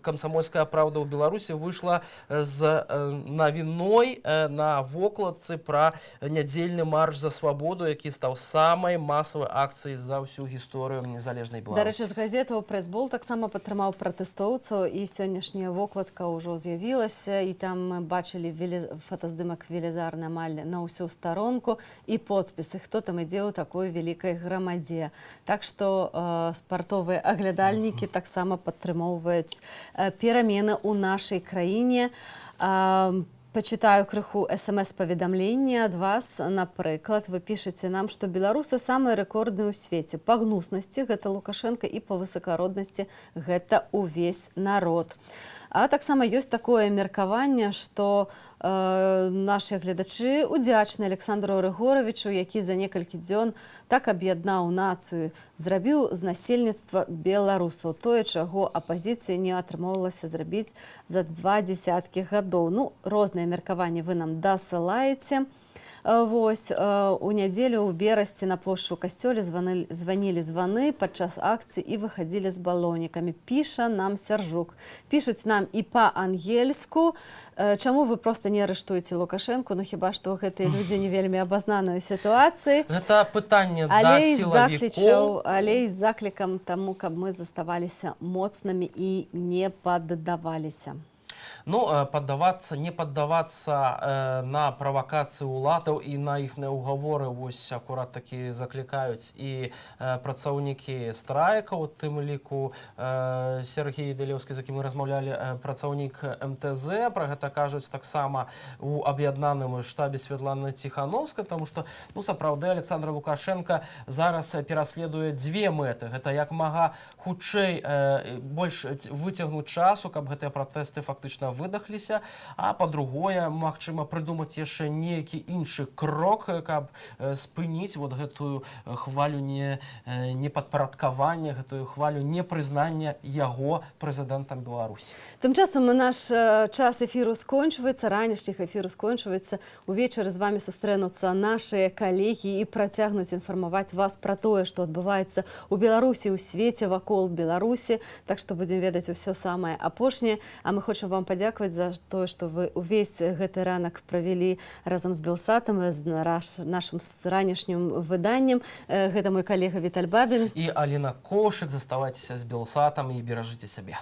камсамольская праўда ў Беларусі выйшла з навіной на вокладцы пра нядзельны марш за свабоду, які стаў самай масавай акцыяй за ўсю гісторыю незалежнай Беларусі. Дарэчы, з газетаў «Прэс-бол» таксама падтрымаў пратэстоўцаў, і сённяшняя вокладка ўжо з'явілася, і там мы бачылі фотаздымак велізарны амаль на ўсю старонку і подпісы, хто там ідзе ў такой вялікай грамадзе. Так што спартовыя аглядальнікі таксама падтрымоўваюць перамены ў нашай краіне. Почитаю крыху СМС-паведамлення ад вас. Напрыклад, вы пішаце нам, што беларусы самыя рэкордныя ў свеце. Па гнуснасці гэта Лукашенко і па высакароднасці гэта ўвесь народ. А таксама ёсць такое меркаванне, што нашыя гледачы удзячны Александру Рыгоровичу, які за некалькі дзён так аб'яднаў нацыю, зрабіў з насельніцтва беларусаў тое, чаго апазіцыі не атрымоўвалася зрабіць за 20 гадоў. Ну, розныя меркаванні вы нам дасылаеце. Вось, у нядзелю ў Берасці на плошчы ў касцёле званілі званы падчас акцыі і выхадзілі з балонікамі. Піша нам Сяржук. Пішуць нам і па-ангельску. Чаму вы проста не арыштуеце Лукашэнку? Ну, хіба што гэтыя людзі не вельмі абазнаныя ў сітуацыі. Гэта пытанне да сілавікоў. Але з заклікам таму, каб мы заставаліся моцнымі і не паддаваліся. Ну, паддавацца, не паддавацца на правакацыі ўладаў і на іхныя ўгаворы вось акурат такі заклікаюць і працаўнікі страйка, у тым ліку Сергей Дэлеўскі, з якім мы размаўлялі, працаўнік МТЗ, пра гэта кажуць таксама у аб'яднаным штабе Святланы Ціхановскай, таму што, ну, сапраўды, Александр Лукашенко зараз пераследуе дзве мэты. Гэта як мага хутчэй больш выцягнуць часу, каб гэтыя пратэсты фактычна выдахліся, а па-другое, магчыма, прыдумаць яшчэ нейкі іншы крок, каб спыніць вот гэтую хвалю непадпарадкавання, гэтую хвалю непрызнання яго прэзідэнтам Беларусі. Тым часам наш час эфіру скончваецца, ранішніх эфіру скончваецца. Увечары з вами сустрэнуцца нашыя калегі і працягнуць інфармаваць вас пра тое, што адбываецца ў Беларусі, у свеце вакол Беларусі. Так што будзем ведаць усё самае апошняе. А мы хочам вам падзякаваць за тое, што вы увесь гэты ранак правялі разам з Белсатам, з нашым ранішнім выданнем. Гэта мой калега Віталь Бабін. І Аліна Коўшык. Заставайцеся з Белсатам і беражыце сябе.